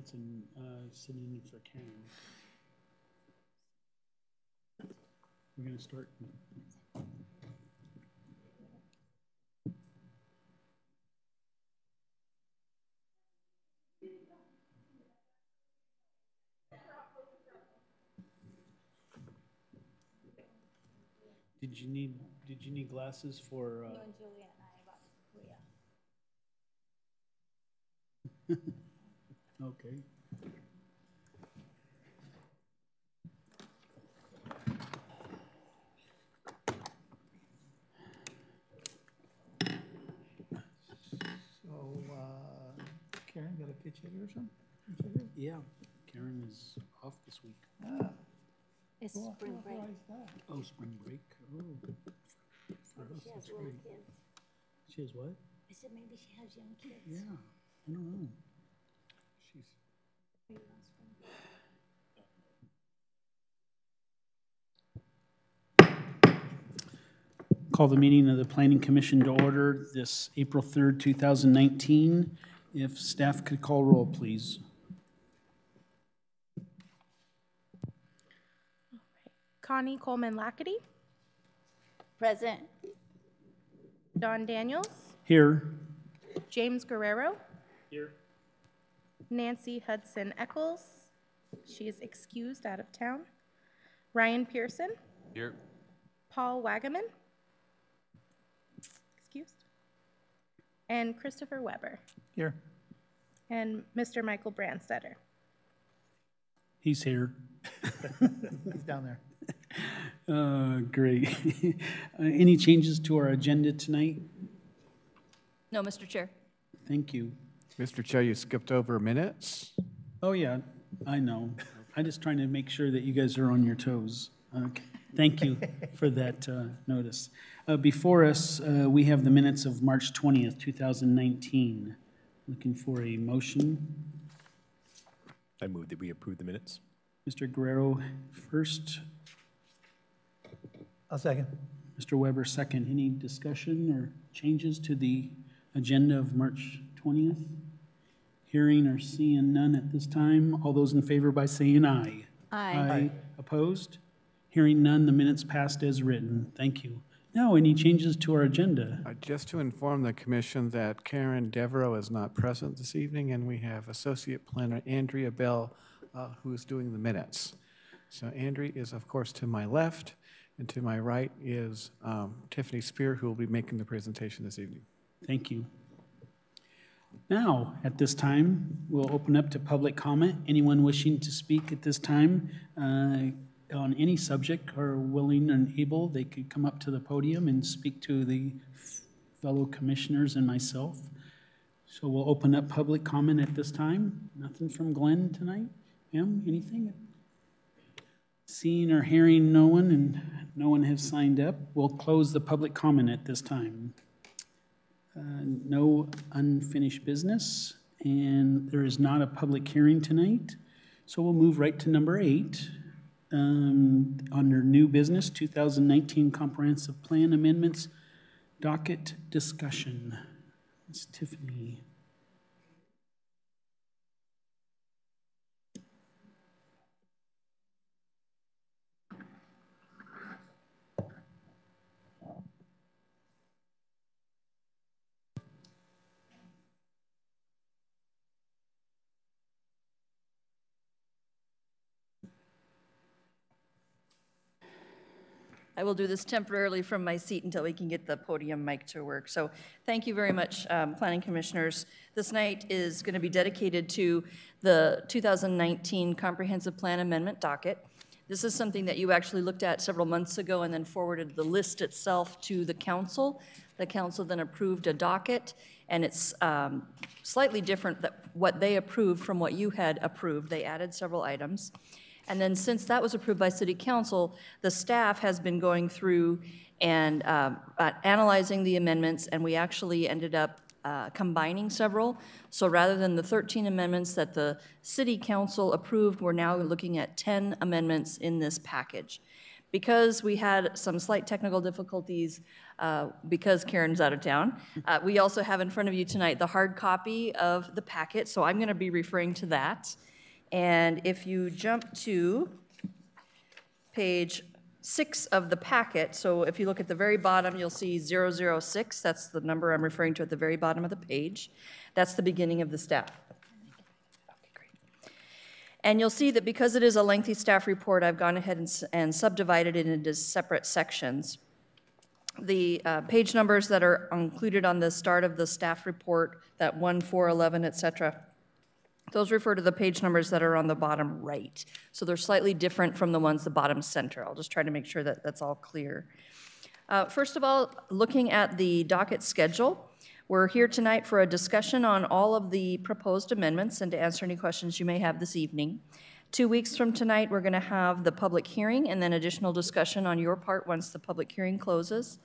that's in sitting in for Karen. We're going to start. Did you need glasses for? No, Julia and I about Korea. Okay. So, Karen, got a pitch hitter or something? Yeah, Karen is off this week. It's spring break. Oh, spring break. Oh, for us, She has that's little great. kids. She has what? I said maybe she has young kids. Yeah, I don't know. She's. Maybe on spring break. Call the meeting of the Planning Commission to order this April 3rd, 2019. If staff could call roll, please. Connie Coleman-Lackady, Present. Don Daniels, Here. James Guerrero, Here. Nancy Hudson Eccles, she is excused out of town, Ryan Pearson, Here. Paul Wagaman, excused, and Christopher Weber, Here. and Mr. Michael Brandstetter. He's here. He's down there. Great. Any changes to our agenda tonight? No, Mr. Chair. Thank you. Mr. Chair, you skipped over minutes. Oh, yeah, I know. I'm just trying to make sure that you guys are on your toes. Okay. Thank you for that notice. Before us, we have the minutes of March 20th, 2019. Looking for a motion. I move that we approve the minutes. Mr. Guerrero first, I'll second. Mr. Weber second. Any discussion or changes to the agenda of March 20th? Hearing or seeing none at this time. All those in favor by saying aye. Aye. Opposed? Hearing none, the minutes passed as written. Thank you. Now, any changes to our agenda? Just to inform the commission that Karen Devereaux is not present this evening, and we have Associate Planner Andrea Bell, who is doing the minutes. So Andrea is, of course, to my left, and to my right is Tiffany Spear, who will be making the presentation this evening. Thank you. Now, at this time, we'll open up to public comment. Anyone wishing to speak at this time on any subject or willing and able, they could come up to the podium and speak to the fellow commissioners and myself. So we'll open up public comment at this time. Nothing from Glenn tonight? Ma'am, anything? Seeing or hearing no one, and no one has signed up, we'll close the public comment at this time. No unfinished business, and there is not a public hearing tonight. So we'll move right to number 8. Under new business, 2019 Comprehensive Plan Amendments, docket discussion. Ms. Tiffany. I will do this temporarily from my seat until we can get the podium mic to work. So thank you very much, Planning Commissioners. This night is going to be dedicated to the 2019 Comprehensive Plan Amendment docket. This is something that you actually looked at several months ago and then forwarded the list itself to the council. The council then approved a docket, and it's slightly different than what they approved from what you had approved. They added several items. And then since that was approved by City Council, the staff has been going through and analyzing the amendments, and we actually ended up combining several. So rather than the 13 amendments that the City Council approved, we're now looking at 10 amendments in this package. because we had some slight technical difficulties because Karen's out of town, we also have in front of you tonight the hard copy of the packet, so I'm going to be referring to that. And if you jump to page 6 of the packet, so if you look at the very bottom, you'll see 006, that's the number I'm referring to at the very bottom of the page. That's the beginning of the staff. And you'll see that because it is a lengthy staff report, I've gone ahead and subdivided it into separate sections. The page numbers that are included on the start of the staff report, that 1, 4, 11, et cetera, those refer to the page numbers that are on the bottom right. So they're slightly different from the ones the bottom center. I'll just try to make sure that that's all clear. First of all, looking at the docket schedule, we're here tonight for a discussion on all of the proposed amendments and to answer any questions you may have this evening. 2 weeks from tonight, we're going to have the public hearing and then additional discussion on your part once the public hearing closes.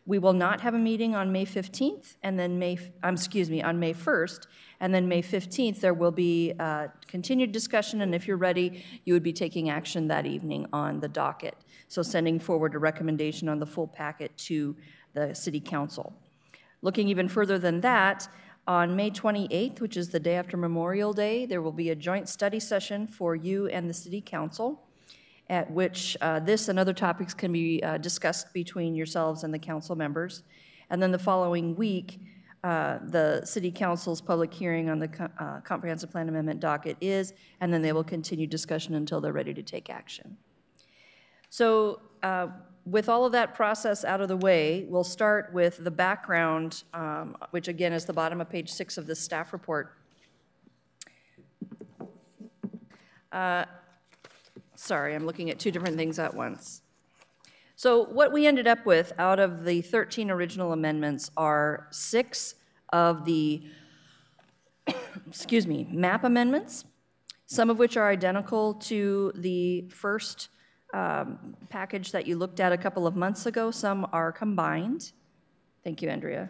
We will not have a meeting on May 15th and then on May 1st, and then May 15th there will be continued discussion, and if you're ready, you would be taking action that evening on the docket. So sending forward a recommendation on the full packet to the City Council. Looking even further than that, on May 28th, which is the day after Memorial Day, there will be a joint study session for you and the City Council, at which this and other topics can be discussed between yourselves and the council members. And then the following week, the City Council's public hearing on the Comprehensive Plan Amendment docket is, and then they will continue discussion until they're ready to take action. So with all of that process out of the way, we'll start with the background, which again is the bottom of page 6 of the staff report. Sorry, I'm looking at 2 different things at once. So what we ended up with out of the 13 original amendments are 6 of the, map amendments, some of which are identical to the first package that you looked at a couple of months ago. Some are combined. Thank you, Andrea.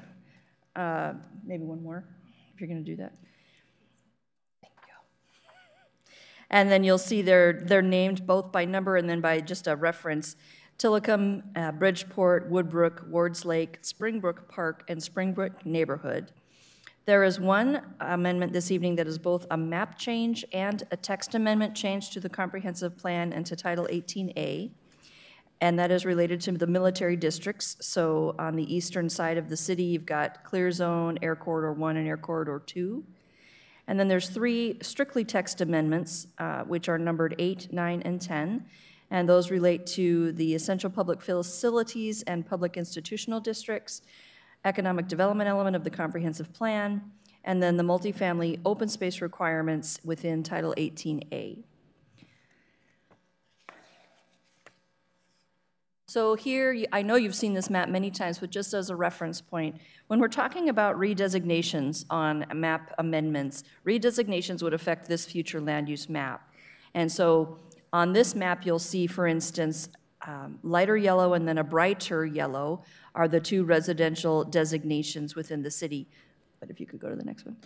Maybe one more, if you're going to do that. Thank you. And then you'll see they're named both by number and then by just a reference. Tillicum, Bridgeport, Woodbrook, Wards Lake, Springbrook Park, and Springbrook Neighborhood. There is one amendment this evening that is both a map change and a text amendment change to the comprehensive plan and to Title 18A, and that is related to the military districts. So on the eastern side of the city, you've got Clear Zone, Air Corridor 1, and Air Corridor 2. And then there's 3 strictly text amendments, which are numbered 8, 9, and 10, and those relate to the essential public facilities and public institutional districts, economic development element of the comprehensive plan, and then the multifamily open space requirements within Title 18A. So here, I know you've seen this map many times, but just as a reference point, when we're talking about redesignations on map amendments, redesignations would affect this future land use map. And so on this map, you'll see, for instance, lighter yellow and then a brighter yellow are the 2 residential designations within the city. But if you could go to the next one.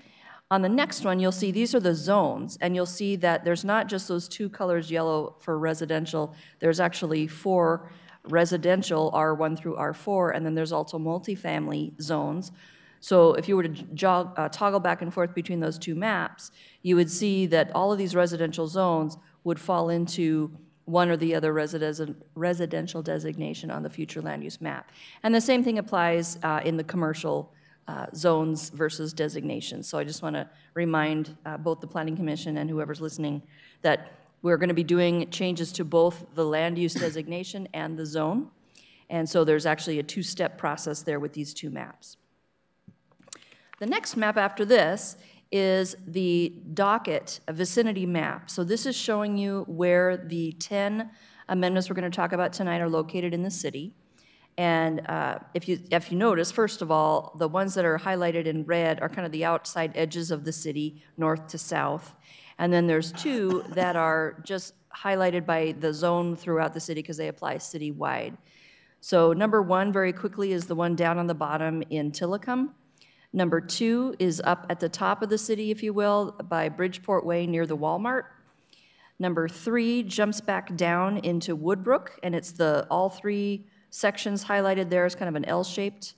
On the next one, you'll see these are the zones, and you'll see that there's not just those 2 colors yellow for residential, there's actually 4 residential, R1 through R4, and then there's also multifamily zones. So if you were to toggle back and forth between those 2 maps, you would see that all of these residential zones would fall into one or the other residential designation on the future land use map. And the same thing applies in the commercial zones versus designations. So I just want to remind both the Planning Commission and whoever's listening that we're going to be doing changes to both the land use designation and the zone. And so there's actually a 2-step process there with these 2 maps. The next map after this is the docket vicinity map. So this is showing you where the 10 amendments we're going to talk about tonight are located in the city. And if you notice, first of all, the ones that are highlighted in red are kind of the outside edges of the city, north to south. And then there's 2 that are just highlighted by the zone throughout the city because they apply citywide. So number 1, very quickly, is the one down on the bottom in Tillicum. Number 2 is up at the top of the city, if you will, by Bridgeport Way near the Walmart. Number 3 jumps back down into Woodbrook, and it's all 3 sections highlighted there as kind of an L-shaped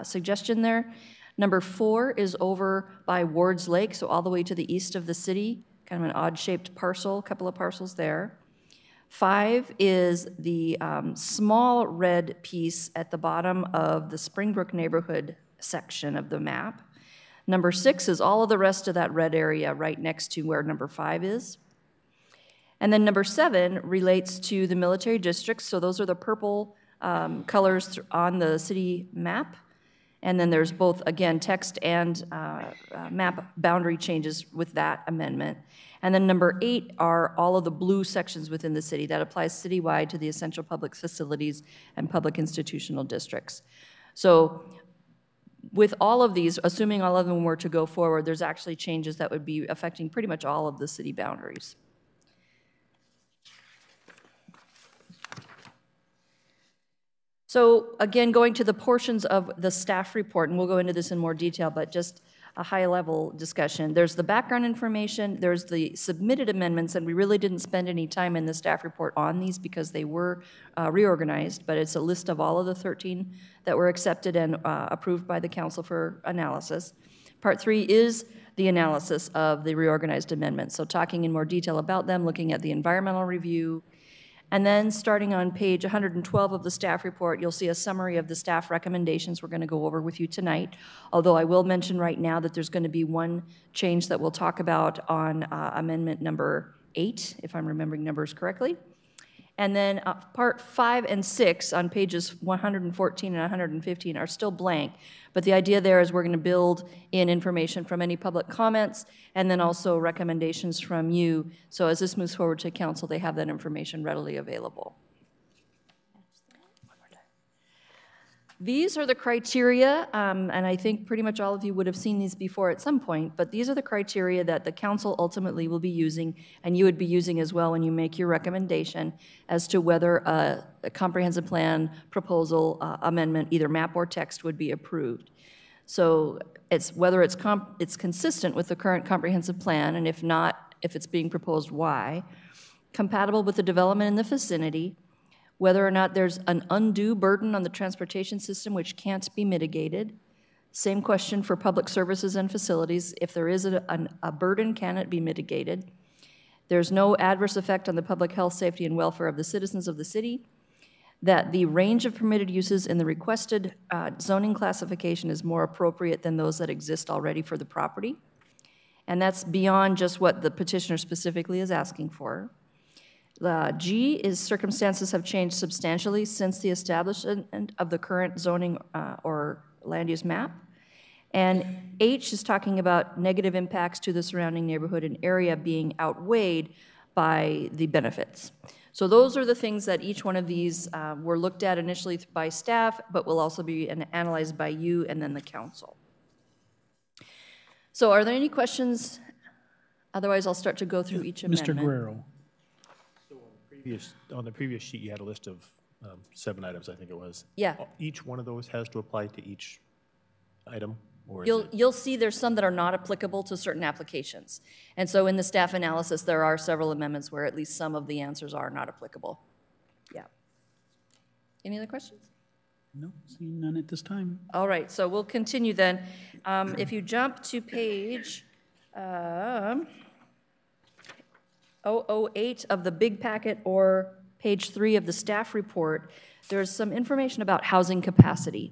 suggestion there. Number 4 is over by Ward's Lake, so all the way to the east of the city, kind of an odd-shaped parcel, a couple of parcels there. 5 is the small red piece at the bottom of the Springbrook neighborhood section of the map. Number 6 is all of the rest of that red area right next to where number 5 is. And then number 7 relates to the military districts, so those are the purple colors on the city map. And then there's both, again, text and map boundary changes with that amendment. And then number 8 are all of the blue sections within the city. That applies citywide to the essential public facilities and public institutional districts. So with all of these, assuming all of them were to go forward, there's actually changes that would be affecting pretty much all of the city boundaries. So again, going to the portions of the staff report, and we'll go into this in more detail, but just a high-level discussion. There's the background information, there's the submitted amendments, and we really didn't spend any time in the staff report on these because they were reorganized, but it's a list of all of the 13 that were accepted and approved by the council for analysis. Part 3 is the analysis of the reorganized amendments, so talking in more detail about them, looking at the environmental review. And then starting on page 112 of the staff report, you'll see a summary of the staff recommendations we're going to go over with you tonight. Although I will mention right now that there's going to be one change that we'll talk about on amendment number 8, if I'm remembering numbers correctly. And then part 5 and 6 on pages 114 and 115 are still blank. But the idea there is we're going to build in information from any public comments and then also recommendations from you. So as this moves forward to council, they have that information readily available. These are the criteria, and I think pretty much all of you would have seen these before at some point, but these are the criteria that the council ultimately will be using, and you would be using as well when you make your recommendation as to whether a comprehensive plan proposal amendment, either map or text, would be approved. So it's whether it's consistent with the current comprehensive plan, and if not, if it's being proposed, why, compatible with the development in the vicinity, whether or not there's an undue burden on the transportation system which can't be mitigated. Same question for public services and facilities. If there is a burden, can it be mitigated? There's no adverse effect on the public health, safety, and welfare of the citizens of the city. That the range of permitted uses in the requested zoning classification is more appropriate than those that exist already for the property. And that's beyond just what the petitioner specifically is asking for. G is circumstances have changed substantially since the establishment of the current zoning or land use map. And H is talking about negative impacts to the surrounding neighborhood and area being outweighed by the benefits. So those are the things that each one of these were looked at initially by staff, but will also be analyzed by you and then the council. So are there any questions? Otherwise, I'll start to go through each amendment. Mr. Guerrero. On the previous sheet, you had a list of 7 items, I think it was. Yeah. Each one of those has to apply to each item? Or You'll see there's some that are not applicable to certain applications. And so in the staff analysis, there are several amendments where at least some of the answers are not applicable. Yeah. Any other questions? No, seeing none at this time. All right, so we'll continue then. If you jump to page 008 of the big packet or page 3 of the staff report, there's some information about housing capacity.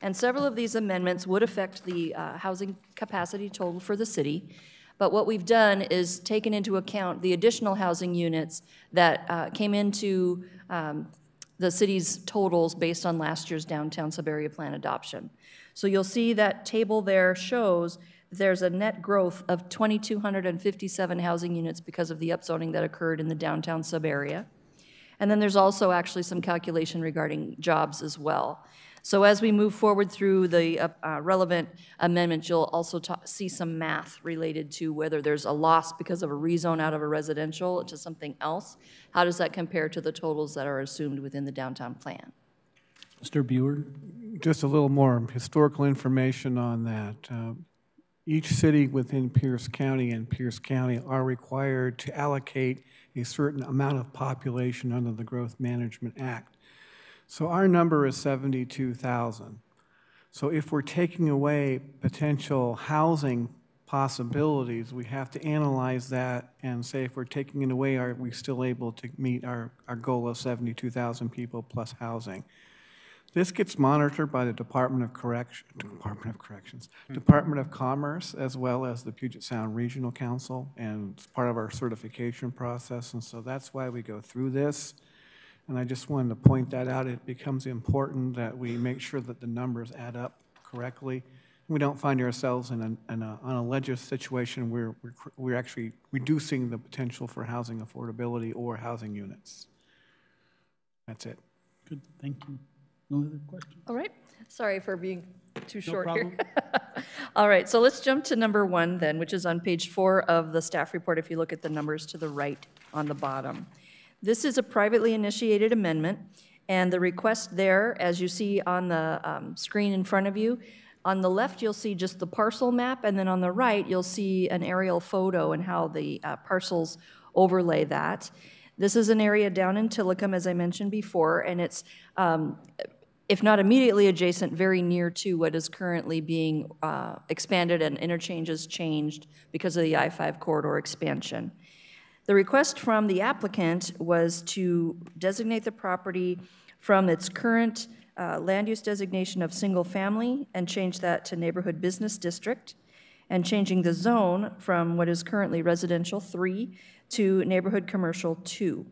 And several of these amendments would affect the housing capacity total for the city. But what we've done is taken into account the additional housing units that came into the city's totals based on last year's downtown sub-area plan adoption. So you'll see that table there shows there's a net growth of 2,257 housing units because of the upzoning that occurred in the downtown sub-area. And then there's also actually some calculation regarding jobs as well. So as we move forward through the relevant amendments, you'll also see some math related to whether there's a loss because of a rezone out of a residential to something else. How does that compare to the totals that are assumed within the downtown plan? Mr. Buer. Just a little more historical information on that. each city within Pierce County and Pierce County are required to allocate a certain amount of population under the Growth Management Act. So our number is 72,000. So if we're taking away potential housing possibilities, we have to analyze that and say if we're taking it away, are we still able to meet our goal of 72,000 people plus housing? This gets monitored by the Department of Commerce, as well as the Puget Sound Regional Council, and it's part of our certification process, and so that's why we go through this. And I just wanted to point that out. It becomes important that we make sure that the numbers add up correctly. We don't find ourselves on a ledger situation where we're actually reducing the potential for housing affordability or housing units. That's it. Good, thank you. No other questions? All right. Sorry for being too No short problem. here. All right, so let's jump to number 1 then, which is on page 4 of the staff report, if you look at the numbers to the right on the bottom. This is a privately initiated amendment, and the request there, as you see on the screen in front of you, on the left, you'll see just the parcel map, and then on the right, you'll see an aerial photo and how the parcels overlay that. This is an area down in Tillicum, as I mentioned before, and it's, if not immediately adjacent, very near to what is currently being expanded and interchanges changed because of the I-5 corridor expansion. The request from the applicant was to designate the property from its current land use designation of single family and change that to neighborhood business district, and changing the zone from what is currently residential 3 to neighborhood commercial 2.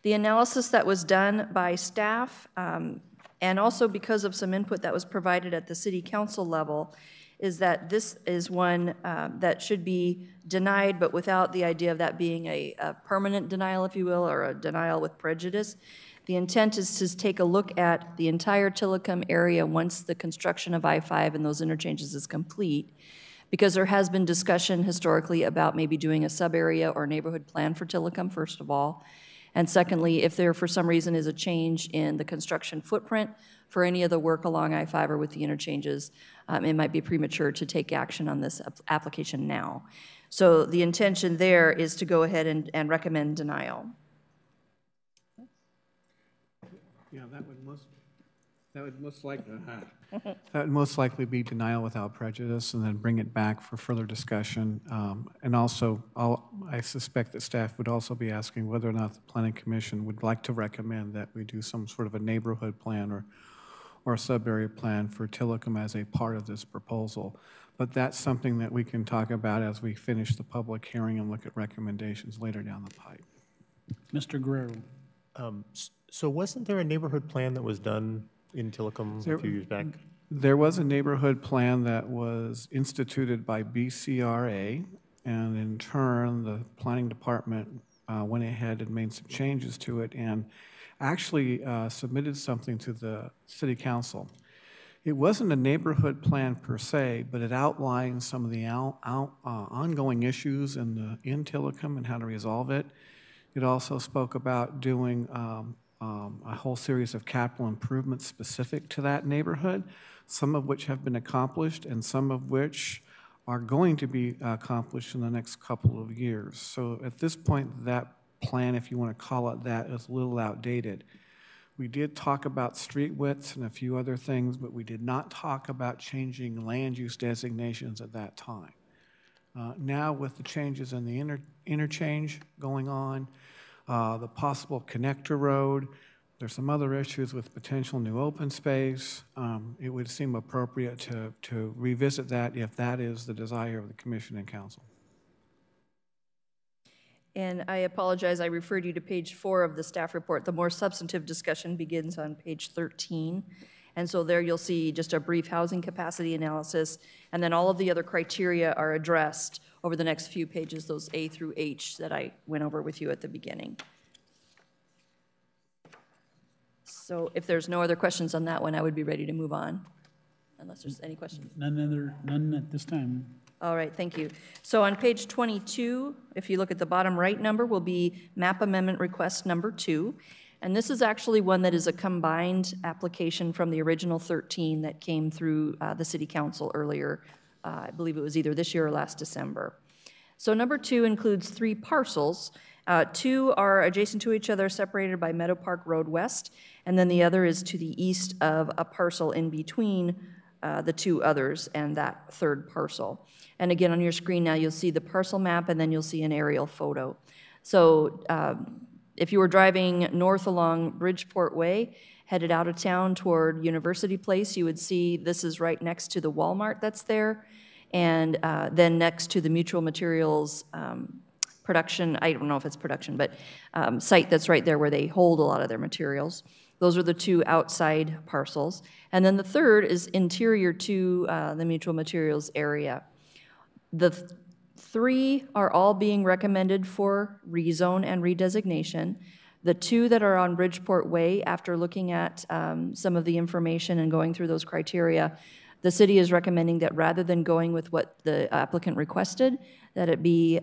The analysis that was done by staff, and also because of some input that was provided at the city council level, is that this is one that should be denied, but without the idea of that being a permanent denial, if you will, or a denial with prejudice. The intent is to take a look at the entire Tillicum area once the construction of I-5 and those interchanges is complete, because there has been discussion historically about maybe doing a sub-area or neighborhood plan for Tillicum, first of all. And secondly, if there for some reason is a change in the construction footprint for any of the work along I-5 or with the interchanges, it might be premature to take action on this application now. So the intention there is to go ahead and recommend denial. Yeah, that would most likely be denial without prejudice, and then bring it back for further discussion. And also, I suspect that staff would also be asking whether or not the Planning Commission would like to recommend that we do some sort of a neighborhood plan or a sub-area plan for Tillicum as a part of this proposal. But that's something that we can talk about as we finish the public hearing and look at recommendations later down the pipe. Mr. Guerrero. So wasn't there a neighborhood plan that was done in Tillicum a few years back? There was a neighborhood plan that was instituted by BCRA, and in turn, the planning department went ahead and made some changes to it and actually submitted something to the city council. It wasn't a neighborhood plan per se, but it outlined some of the ongoing issues in Tillicum and how to resolve it. It also spoke about doing a whole series of capital improvements specific to that neighborhood, some of which have been accomplished and some of which are going to be accomplished in the next couple of years. So at this point, that plan, if you want to call it that, is a little outdated. We did talk about street widths and a few other things, but we did not talk about changing land use designations at that time. Now with the changes in the interchange going on, the possible connector road, there's some other issues with potential new open space. It would seem appropriate to revisit that if that is the desire of the commission and council. And I apologize, I referred you to page 4 of the staff report. The more substantive discussion begins on page 13. And so there you'll see just a brief housing capacity analysis, and then all of the other criteria are addressed over the next few pages, those A through H that I went over with you at the beginning. So if there's no other questions on that one, I would be ready to move on, unless there's any questions. None at this time. All right, thank you. So on page 22, if you look at the bottom right number, will be map amendment request number 2. And this is actually one that is a combined application from the original 13 that came through the city council earlier I believe it was either this year or last December. So number 2 includes 3 parcels. 2 are adjacent to each other, separated by Meadow Park Road West, and then the other is to the east of a parcel in between the 2 others and that 3rd parcel. And again, on your screen now, you'll see the parcel map, and then you'll see an aerial photo. So if you were driving north along Bridgeport Way, headed out of town toward University Place, you would see this is right next to the Walmart that's there, and then next to the Mutual Materials production, I don't know if it's production, but site that's right there where they hold a lot of their materials. Those are the 2 outside parcels. And then the 3rd is interior to the Mutual Materials area. The 3 are all being recommended for rezone and redesignation. The 2 that are on Bridgeport Way, after looking at some of the information and going through those criteria, the city is recommending that rather than going with what the applicant requested, that it be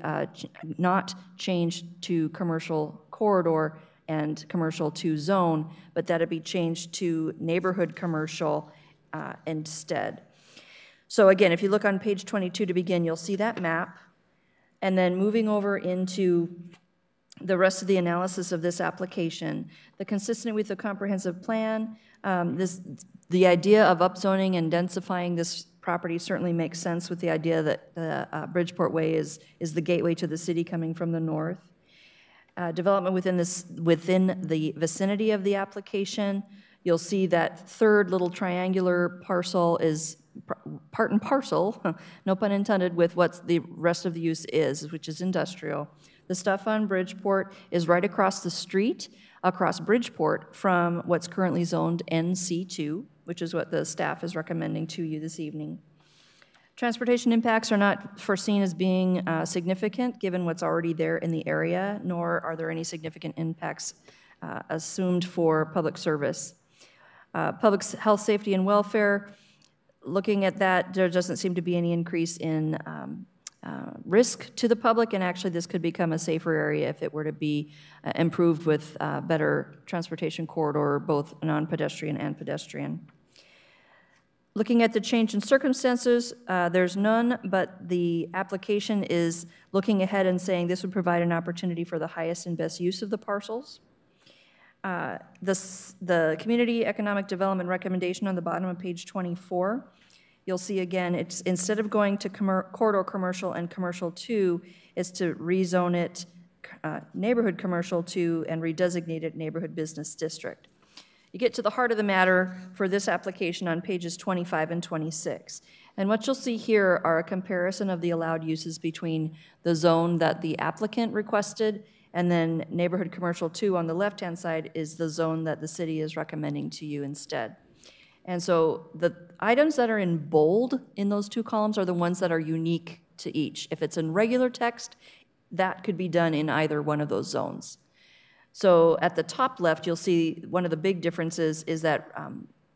not changed to commercial corridor and commercial to zone, but that it be changed to neighborhood commercial instead. So again, if you look on page 22 to begin, you'll see that map. And then moving over into the rest of the analysis of this application, consistent with the comprehensive plan, the idea of upzoning and densifying this property certainly makes sense with the idea that the Bridgeport Way is the gateway to the city coming from the north. Development within the vicinity of the application, you'll see that 3rd little triangular parcel is part and parcel, no pun intended, with what the rest of the use is, which is industrial. The stuff on Bridgeport is right across the street, across Bridgeport, from what's currently zoned NC2, which is what the staff is recommending to you this evening. Transportation impacts are not foreseen as being significant, given what's already there in the area, nor are there any significant impacts assumed for public service. Public health, safety, and welfare, looking at that, there doesn't seem to be any increase in risk to the public, and actually this could become a safer area if it were to be improved with better transportation corridor, both non-pedestrian and pedestrian. Looking at the change in circumstances, there's none, but the application is looking ahead and saying this would provide an opportunity for the highest and best use of the parcels. The community economic development recommendation on the bottom of page 24, you'll see again, it's instead of going to corridor commercial and commercial 2, it's to rezone it neighborhood commercial 2 and redesignate it neighborhood business district. You get to the heart of the matter for this application on pages 25 and 26. And what you'll see here are a comparison of the allowed uses between the zone that the applicant requested, and then neighborhood commercial 2 on the left-hand side is the zone that the city is recommending to you instead. And so the items that are in bold in those 2 columns are the ones that are unique to each. If it's in regular text, that could be done in either one of those zones. So at the top left, you'll see one of the big differences is that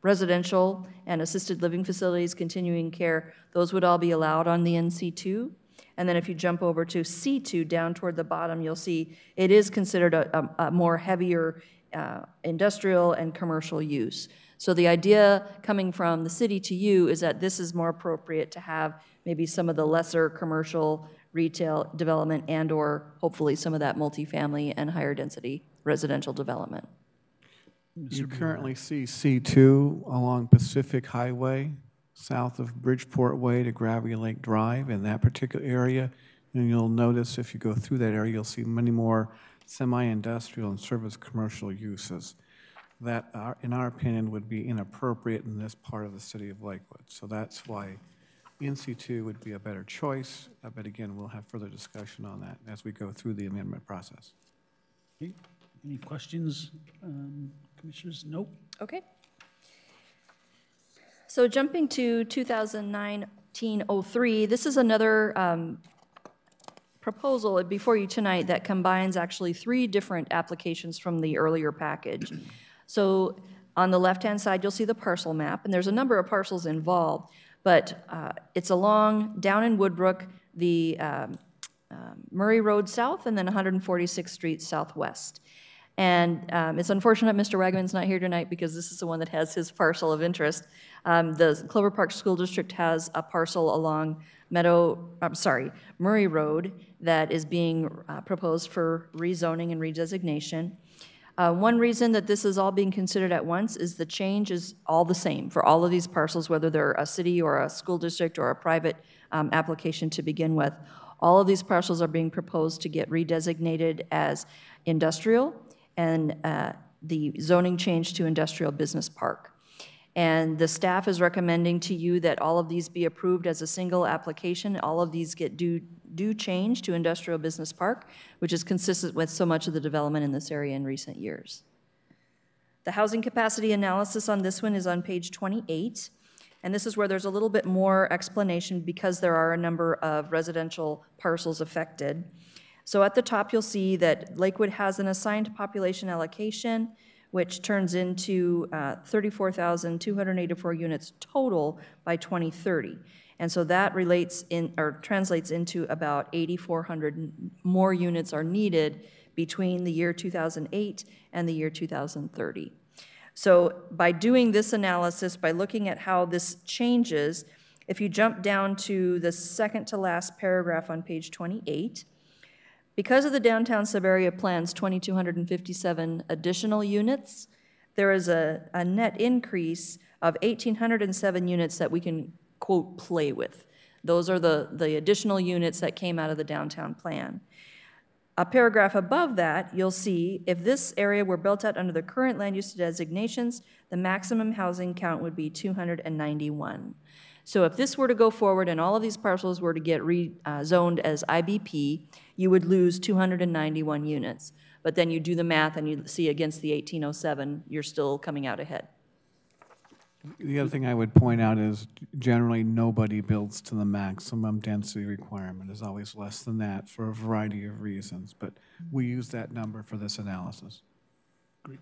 residential and assisted living facilities, continuing care, those would all be allowed on the NC2. And then if you jump over to C2 down toward the bottom, you'll see it is considered a more heavier industrial and commercial use. So the idea coming from the city to you is that this is more appropriate to have maybe some of the lesser commercial retail development and or hopefully some of that multifamily and higher density residential development. You currently see C2 along Pacific Highway, south of Bridgeport Way to Gravity Lake Drive in that particular area. And you'll notice if you go through that area, you'll see many more semi-industrial and service commercial uses that, in our opinion, would be inappropriate in this part of the city of Lakewood. So that's why NC2 would be a better choice, but again, we'll have further discussion on that as we go through the amendment process. Okay. Any questions, commissioners? Nope. Okay. So jumping to 2019-03, this is another proposal before you tonight that combines actually 3 different applications from the earlier package. So on the left-hand side, you'll see the parcel map, and there's a number of parcels involved, but it's along down in Woodbrook, the Murray Road South, and then 146th Street Southwest. And it's unfortunate Mr. Wagaman's not here tonight because this is the one that has his parcel of interest. The Clover Park School District has a parcel along Murray Road that is being proposed for rezoning and redesignation. One reason that this is all being considered at once is the change is all the same for all of these parcels, whether they're a city or a school district or a private application to begin with. All of these parcels are being proposed to get redesignated as industrial, and the zoning change to industrial business park. And the staff is recommending to you that all of these be approved as a single application. All of these do change to industrial business park, which is consistent with so much of the development in this area in recent years. The housing capacity analysis on this one is on page 28. And this is where there's a little bit more explanation because there are a number of residential parcels affected. So at the top, you'll see that Lakewood has an assigned population allocation, which turns into 34,284 units total by 2030. And so that translates into about 8,400 more units are needed between the year 2008 and the year 2030. So by doing this analysis, by looking at how this changes, if you jump down to the second to last paragraph on page 28, because of the downtown sub-area plan's 2,257 additional units, there is a net increase of 1,807 units that we can, quote, play with. Those are the additional units that came out of the downtown plan. A paragraph above that, you'll see if this area were built out under the current land use designations, the maximum housing count would be 291. So if this were to go forward and all of these parcels were to get rezoned as IBP, you would lose 291 units. But then you do the math and you see against the 1,807, you're still coming out ahead. The other thing I would point out is generally nobody builds to the maximum density requirement. There's always less than that for a variety of reasons, but we use that number for this analysis. Great.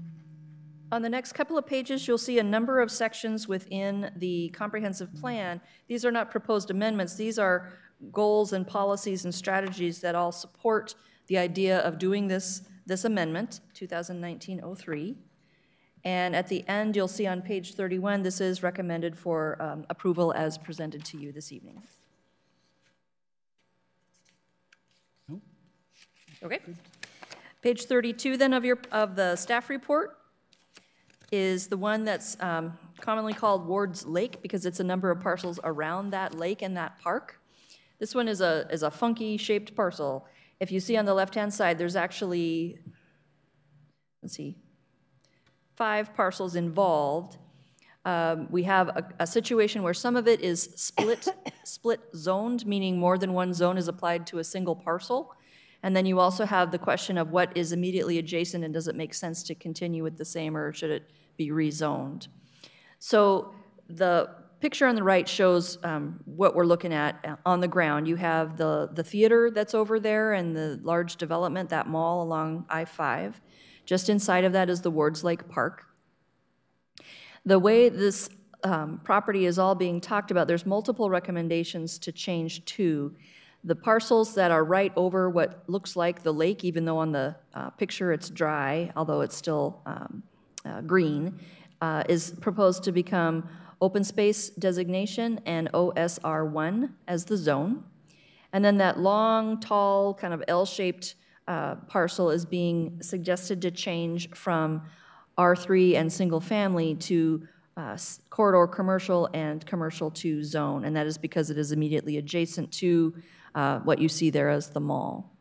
On the next couple of pages, you'll see a number of sections within the comprehensive plan. These are not proposed amendments. These are goals and policies and strategies that all support the idea of doing this amendment, 2019-03. And at the end, you'll see on page 31, this is recommended for approval as presented to you this evening. Nope. Okay. Page 32 then of the staff report is the one that's commonly called Ward's Lake because it's a number of parcels around that lake and that park. This one is a funky shaped parcel. If you see on the left-hand side, there's actually, let's see, 5 parcels involved. We have a situation where some of it is split zoned, meaning more than one zone is applied to a single parcel. And then you also have the question of what is immediately adjacent and does it make sense to continue with the same or should it be rezoned? So the picture on the right shows what we're looking at on the ground. You have the theater that's over there and the large development, that mall along I-5. Just inside of that is the Wards Lake Park. The way this property is all being talked about, there's multiple recommendations to change to. The parcels that are right over what looks like the lake, even though on the picture it's dry, although it's still green, is proposed to become open space designation and OSR1 as the zone. And then that long, tall, kind of L-shaped parcel is being suggested to change from R3 and single family to corridor commercial and commercial to zone. And that is because it is immediately adjacent to what you see there as the mall.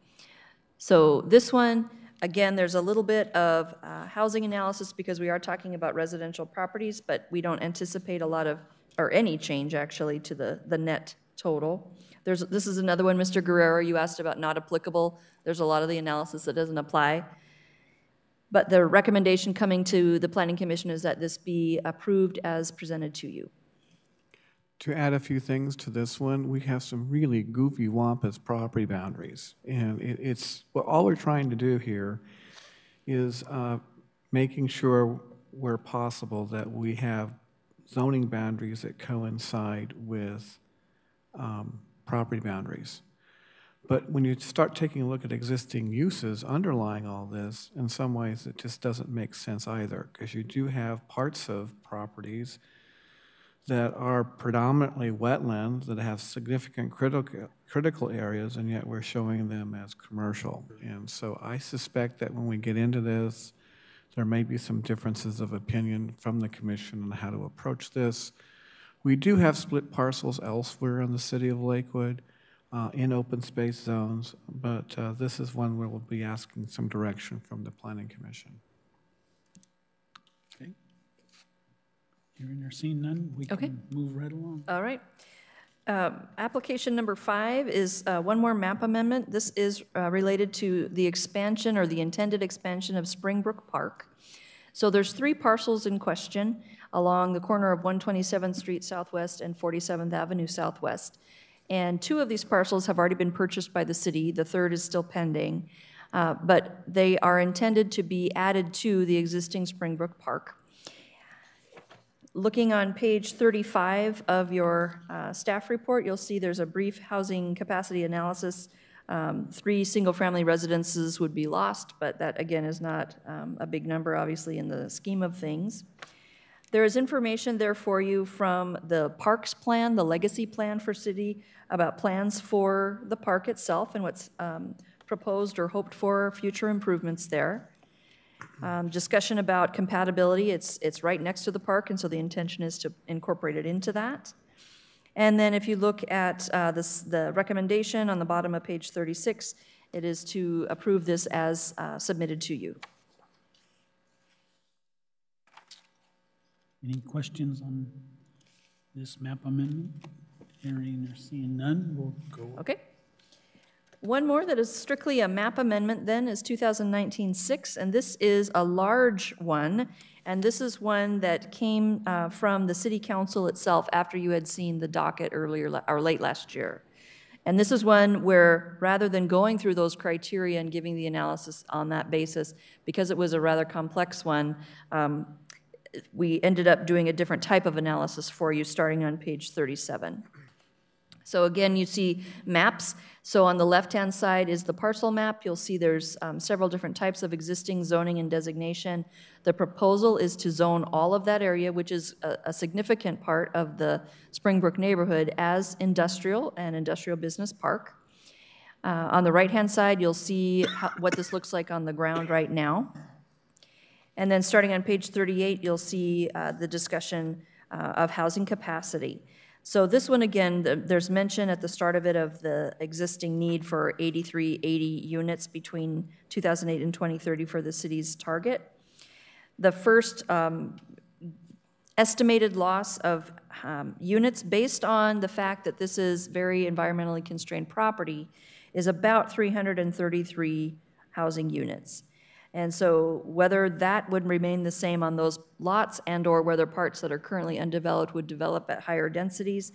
So this one, again, there's a little bit of housing analysis because we are talking about residential properties, but we don't anticipate a lot of, or any change actually to the net total. This is another one, Mr. Guerrero, you asked about not applicable. There's a lot of the analysis that doesn't apply. But the recommendation coming to the Planning Commission is that this be approved as presented to you. To add a few things to this one, we have some really goofy wampus property boundaries. And well, all we're trying to do here is making sure where possible that we have zoning boundaries that coincide with property boundaries. But when you start taking a look at existing uses underlying all this, in some ways it just doesn't make sense either, because you do have parts of properties that are predominantly wetlands that have significant critical areas, and yet we're showing them as commercial. And so I suspect that when we get into this, there may be some differences of opinion from the commission on how to approach this. We do have split parcels elsewhere in the city of Lakewood in open space zones, but this is one where we'll be asking some direction from the Planning Commission. Okay. Hearing or seeing none, we Okay. can move right along. All right. Application number 5 is one more map amendment. This is related to the expansion or the intended expansion of Springbrook Park. So there's 3 parcels in question along the corner of 127th Street Southwest and 47th Avenue Southwest. And 2 of these parcels have already been purchased by the city. The third is still pending. But they are intended to be added to the existing Springbrook Park. Looking on page 35 of your staff report, you'll see there's a brief housing capacity analysis. 3 single-family residences would be lost, but that, again, is not a big number, obviously, in the scheme of things. There is information there for you from the parks plan, the legacy plan for city, about plans for the park itself and what's proposed or hoped for future improvements there. Discussion about compatibility, it's right next to the park, and so the intention is to incorporate it into that. And then if you look at the recommendation on the bottom of page 36, it is to approve this as submitted to you. Any questions on this map amendment? Hearing or seeing none, we'll go. Okay. One more that is strictly a map amendment then is 2019-6, and this is a large one, and this is one that came from the city council itself after you had seen the docket earlier or late last year. And this is one where, rather than going through those criteria and giving the analysis on that basis, because it was a rather complex one, we ended up doing a different type of analysis for you starting on page 37. So again, you see maps. So on the left-hand side is the parcel map. You'll see there's several different types of existing zoning and designation. The proposal is to zone all of that area, which is a significant part of the Springbrook neighborhood, as industrial and industrial business park. On the right-hand side, you'll see what this looks like on the ground right now. And then starting on page 38, you'll see the discussion of housing capacity. So this one, again, there's mention at the start of it of the existing need for 8380 units between 2008 and 2030 for the city's target. The first estimated loss of units based on the fact that this is very environmentally constrained property is about 333 housing units. And so whether that would remain the same on those lots and or whether parts that are currently undeveloped would develop at higher densities,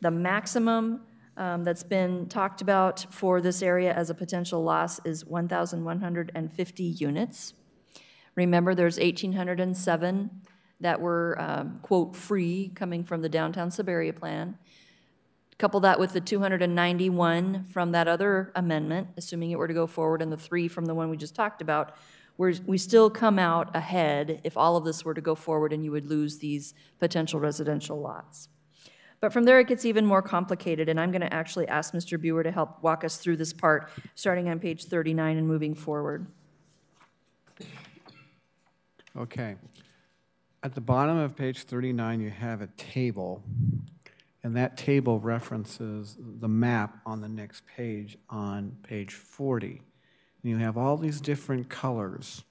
the maximum that's been talked about for this area as a potential loss is 1,150 units. Remember, there's 1,807 that were, quote, free coming from the Downtown Sub-Area Plan. Couple that with the 291 from that other amendment, assuming it were to go forward, and the 3 from the one we just talked about, we still come out ahead if all of this were to go forward and you would lose these potential residential lots. But from there, it gets even more complicated, and I'm going to actually ask Mr. Buer to help walk us through this part, starting on page 39 and moving forward. Okay. At the bottom of page 39, you have a table. And that table references the map on the next page on page 40. And you have all these different colors.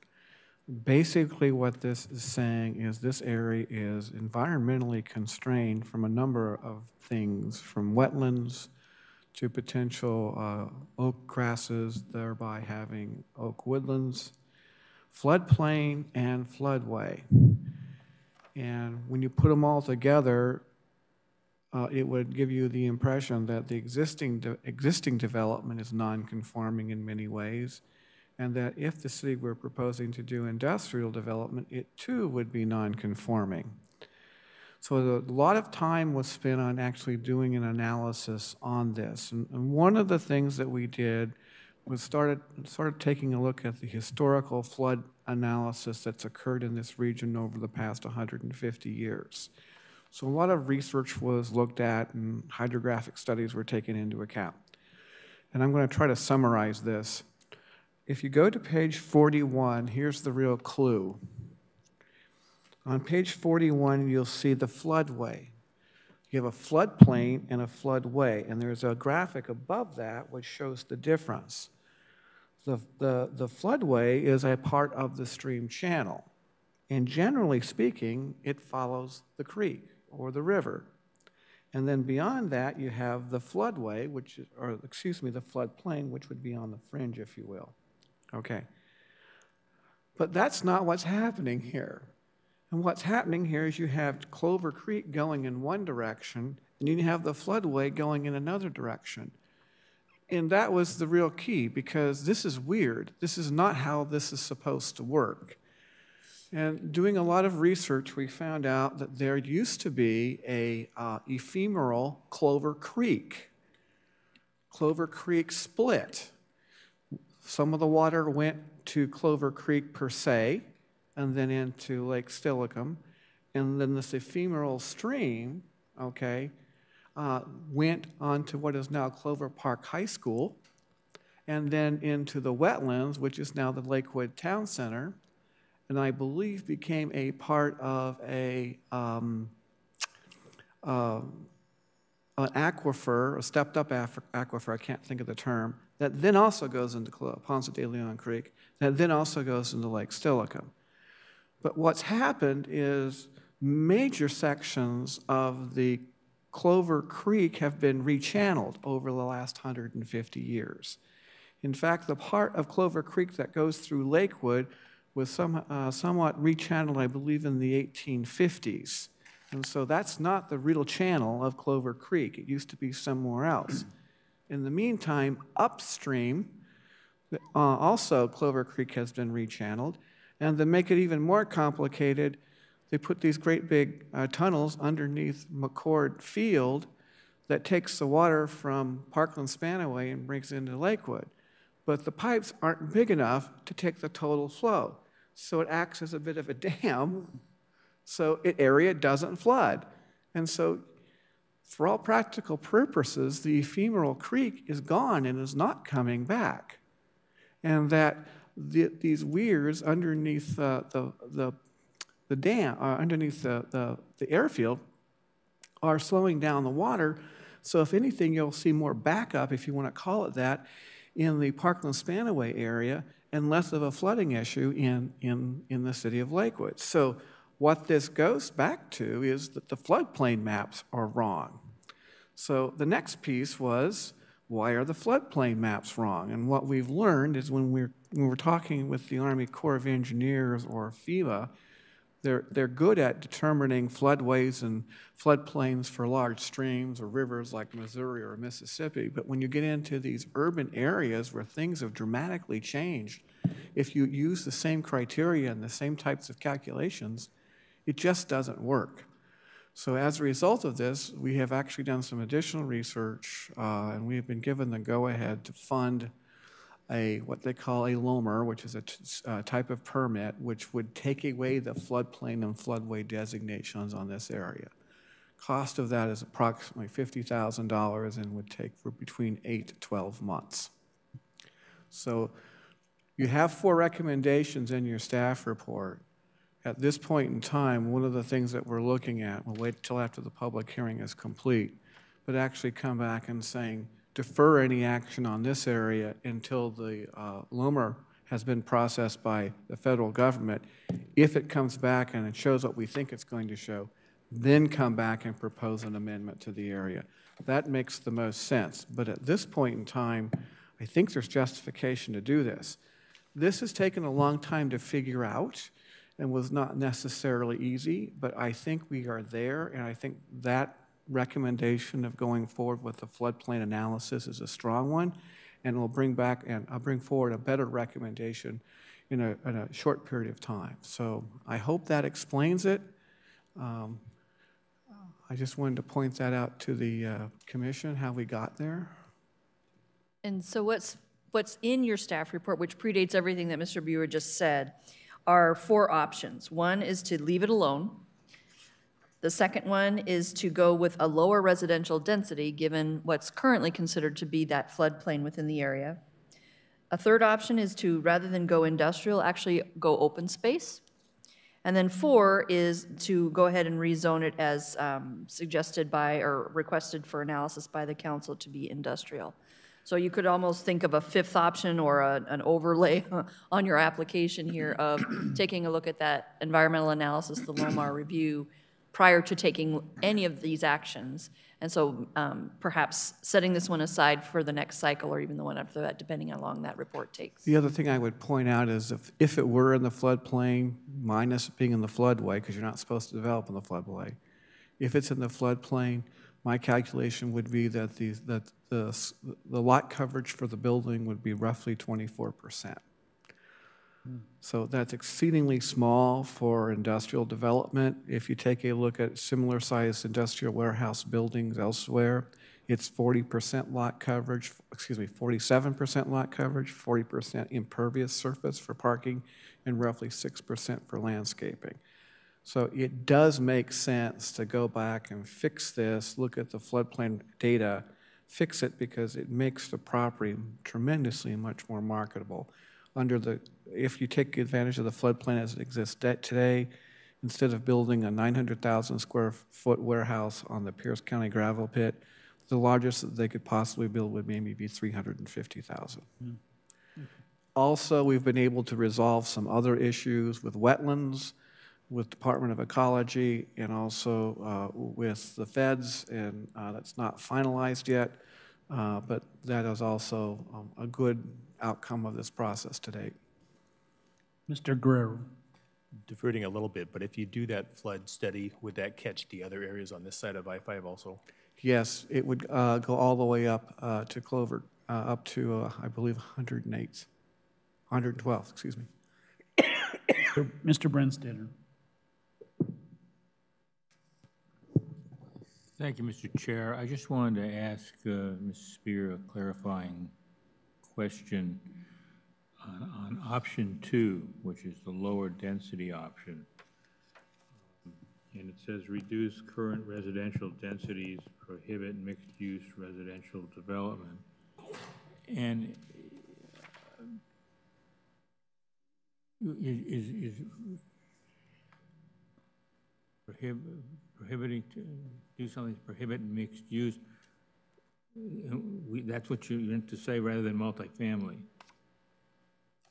Basically what this is saying is this area is environmentally constrained from a number of things, from wetlands to potential oak grasses, thereby having oak woodlands, floodplain, and floodway. And when you put them all together, it would give you the impression that the existing development is non-conforming in many ways, and that if the city were proposing to do industrial development, it too would be non-conforming. So a lot of time was spent on actually doing an analysis on this. And one of the things that we did was started taking a look at the historical flood analysis that's occurred in this region over the past 150 years. So a lot of research was looked at and hydrographic studies were taken into account. And I'm going to try to summarize this. If you go to page 41, here's the real clue. On page 41, you'll see the floodway. You have a floodplain and a floodway, and there's a graphic above that which shows the difference. The floodway is a part of the stream channel, and generally speaking, it follows the creek or the river. And then beyond that, you have the floodway, the floodplain, which would be on the fringe, if you will. Okay. But that's not what's happening here. And what's happening here is you have Clover Creek going in one direction, and you have the floodway going in another direction. And that was the real key, because this is weird. This is not how this is supposed to work. And doing a lot of research, we found out that there used to be a ephemeral Clover Creek. Clover Creek split. Some of the water went to Clover Creek per se, and then into Lake Steilacoom, and then this ephemeral stream, went onto what is now Clover Park High School, and then into the wetlands, which is now the Lakewood Town Center, and I believe became a part of an aquifer, a stepped-up aquifer, I can't think of the term, that then also goes into Ponce de Leon Creek, that then also goes into Lake Steilacoom. But what's happened is major sections of the Clover Creek have been rechanneled over the last 150 years. In fact, the part of Clover Creek that goes through Lakewood was somewhat rechanneled, I believe, in the 1850s. And so that's not the real channel of Clover Creek. It used to be somewhere else. In the meantime, upstream, also Clover Creek has been rechanneled. And to make it even more complicated, they put these great big tunnels underneath McCord Field that takes the water from Parkland Spanaway and brings it into Lakewood. But the pipes aren't big enough to take the total flow. So it acts as a bit of a dam, so an area doesn't flood. And so for all practical purposes, the ephemeral creek is gone and is not coming back. And that these weirs underneath the dam, underneath the airfield, are slowing down the water. So if anything, you'll see more backup, if you want to call it that, in the Parkland Spanaway area, and less of a flooding issue in the city of Lakewood. So what this goes back to is that the floodplain maps are wrong. So the next piece was, why are the floodplain maps wrong? And what we've learned is when we're talking with the Army Corps of Engineers or FEMA, they're good at determining floodways and floodplains for large streams or rivers like Missouri or Mississippi. But when you get into these urban areas where things have dramatically changed, if you use the same criteria and the same types of calculations, it just doesn't work. So as a result of this, we have actually done some additional research, and we have been given the go-ahead to fund what they call a LOMR, which is a type of permit, which would take away the floodplain and floodway designations on this area. Cost of that is approximately $50,000 and would take for between 8 to 12 months. So you have 4 recommendations in your staff report. At this point in time, one of the things that we're looking at, we'll wait until after the public hearing is complete, but actually come back and saying, defer any action on this area until the LOMR has been processed by the federal government. If it comes back and it shows what we think it's going to show, then come back and propose an amendment to the area. That makes the most sense. But at this point in time, I think there's justification to do this. This has taken a long time to figure out and was not necessarily easy, but I think we are there, and I think that recommendation of going forward with the floodplain analysis is a strong one, and we'll bring back, and I'll bring forward a better recommendation in a short period of time. So I hope that explains it. I just wanted to point that out to the commission, how we got there. And so what's in your staff report, which predates everything that Mr. Buer just said, are 4 options. One is to leave it alone. The second one is to go with a lower residential density, given what's currently considered to be that floodplain within the area. A third option is to, rather than go industrial, actually go open space. And then 4 is to go ahead and rezone it as suggested by or requested for analysis by the council to be industrial. So you could almost think of a 5th option or an overlay on your application here of taking a look at that environmental analysis, the LOMAR review, prior to taking any of these actions. And so perhaps setting this one aside for the next cycle or even the one after that, depending on how long that report takes. The other thing I would point out is if it were in the floodplain, minus being in the floodway, because you're not supposed to develop in the floodway, if it's in the floodplain, my calculation would be that the lot coverage for the building would be roughly 24%. So that's exceedingly small for industrial development. If you take a look at similar sized industrial warehouse buildings elsewhere, it's 40% lot coverage, 47% lot coverage, 40% impervious surface for parking, and roughly 6% for landscaping. So it does make sense to go back and fix this, look at the floodplain data, fix it because it makes the property tremendously much more marketable. If you take advantage of the floodplain as it exists today, instead of building a 900,000 square foot warehouse on the Pierce County gravel pit, the largest that they could possibly build would maybe be 350,000. Also, we've been able to resolve some other issues with wetlands, with Department of Ecology, and also with the feds, and that's not finalized yet, but that is also a good outcome of this process to date. Mr. Guerrero. Diverting a little bit, but if you do that flood study, would that catch the other areas on this side of I-5 also? Yes, it would go all the way up to Clover, up to, I believe, 112, excuse me. Mr. Brenstetter. Thank you, Mr. Chair. I just wanted to ask Ms. Spear a clarifying question on option 2, which is the lower density option. And it says reduce current residential densities, prohibit mixed-use residential development. And is prohibiting to do something to prohibit mixed use, that's what you meant to say rather than multifamily,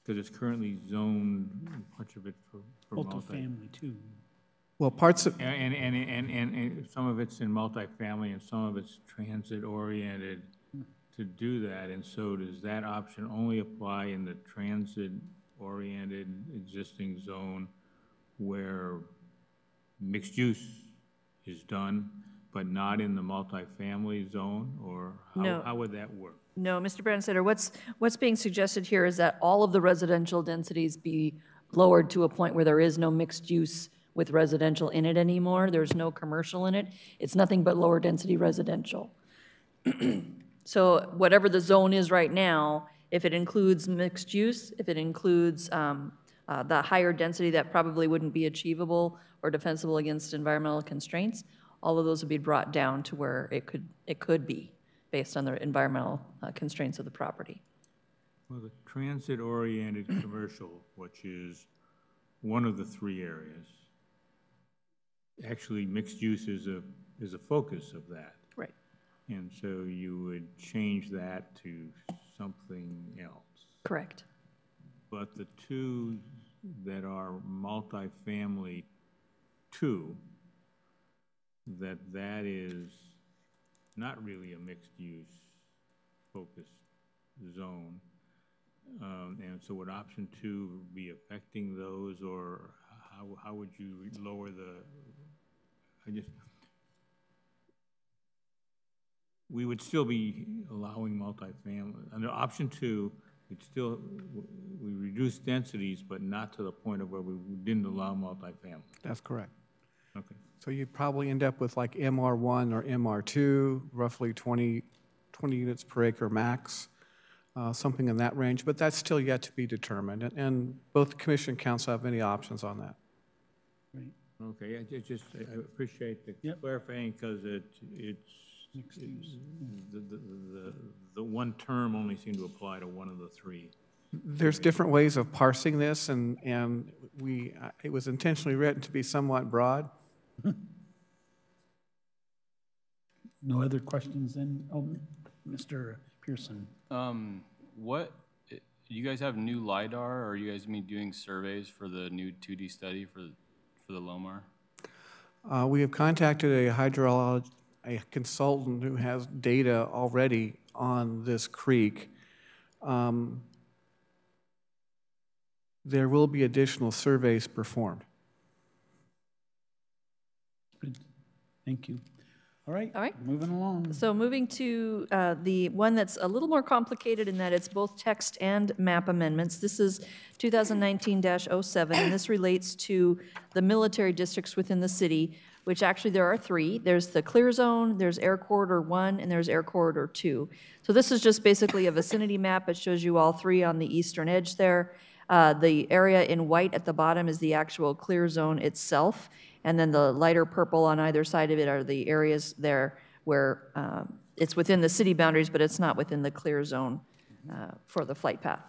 because it's currently zoned, much of it for Multifamily too. Well, parts of... And some of it's in multifamily and some of it's transit-oriented to do that. And so does that option only apply in the transit-oriented existing zone where mixed use is done, but not in the multifamily zone, or how would that work? No, Mr. Brandstetter, what's being suggested here is that all of the residential densities be lowered to a point where there is no mixed use with residential in it anymore. There's no commercial in it. It's nothing but lower density residential. So whatever the zone is right now, if it includes mixed use, if it includes the higher density that probably wouldn't be achievable or defensible against environmental constraints, all of those would be brought down to where it could be based on the environmental constraints of the property. Well, the transit-oriented commercial, which is one of the 3 areas, actually mixed use is a focus of that. Right. And so you would change that to something else. Correct. But the 2 that are multifamily 2, that is not really a mixed-use focused zone. And so would option 2 be affecting those, or how would you lower we would still be allowing multifamily. Under option 2, we reduce densities, but not to the point of where we didn't allow multifamily. That's correct. Okay. So you'd probably end up with like MR1 or MR2, roughly 20 units per acre max, something in that range, but that's still yet to be determined. And both commission and council have many options on that. Okay, I appreciate the Yep. clarifying, because the one term only seemed to apply to one of the three. There's different ways of parsing this, and it was intentionally written to be somewhat broad. No other questions then? Oh, Mr. Pearson. What, you guys have new LiDAR, or are you guys be doing surveys for the new 2D study for the Lomar? We have contacted a consultant who has data already on this creek. There will be additional surveys performed. Good. Thank you. All right. All right. Moving along. So moving to the one that's a little more complicated in that it's both text and map amendments. This is 2019-07, and this relates to the military districts within the city, which actually there are three. There's the clear zone, there's Air Corridor 1, and there's Air Corridor 2. So this is just basically a vicinity map. It shows you all three on the eastern edge there. The area in white at the bottom is the actual clear zone itself, and then the lighter purple on either side of it are the areas there where it's within the city boundaries, but it's not within the clear zone for the flight path.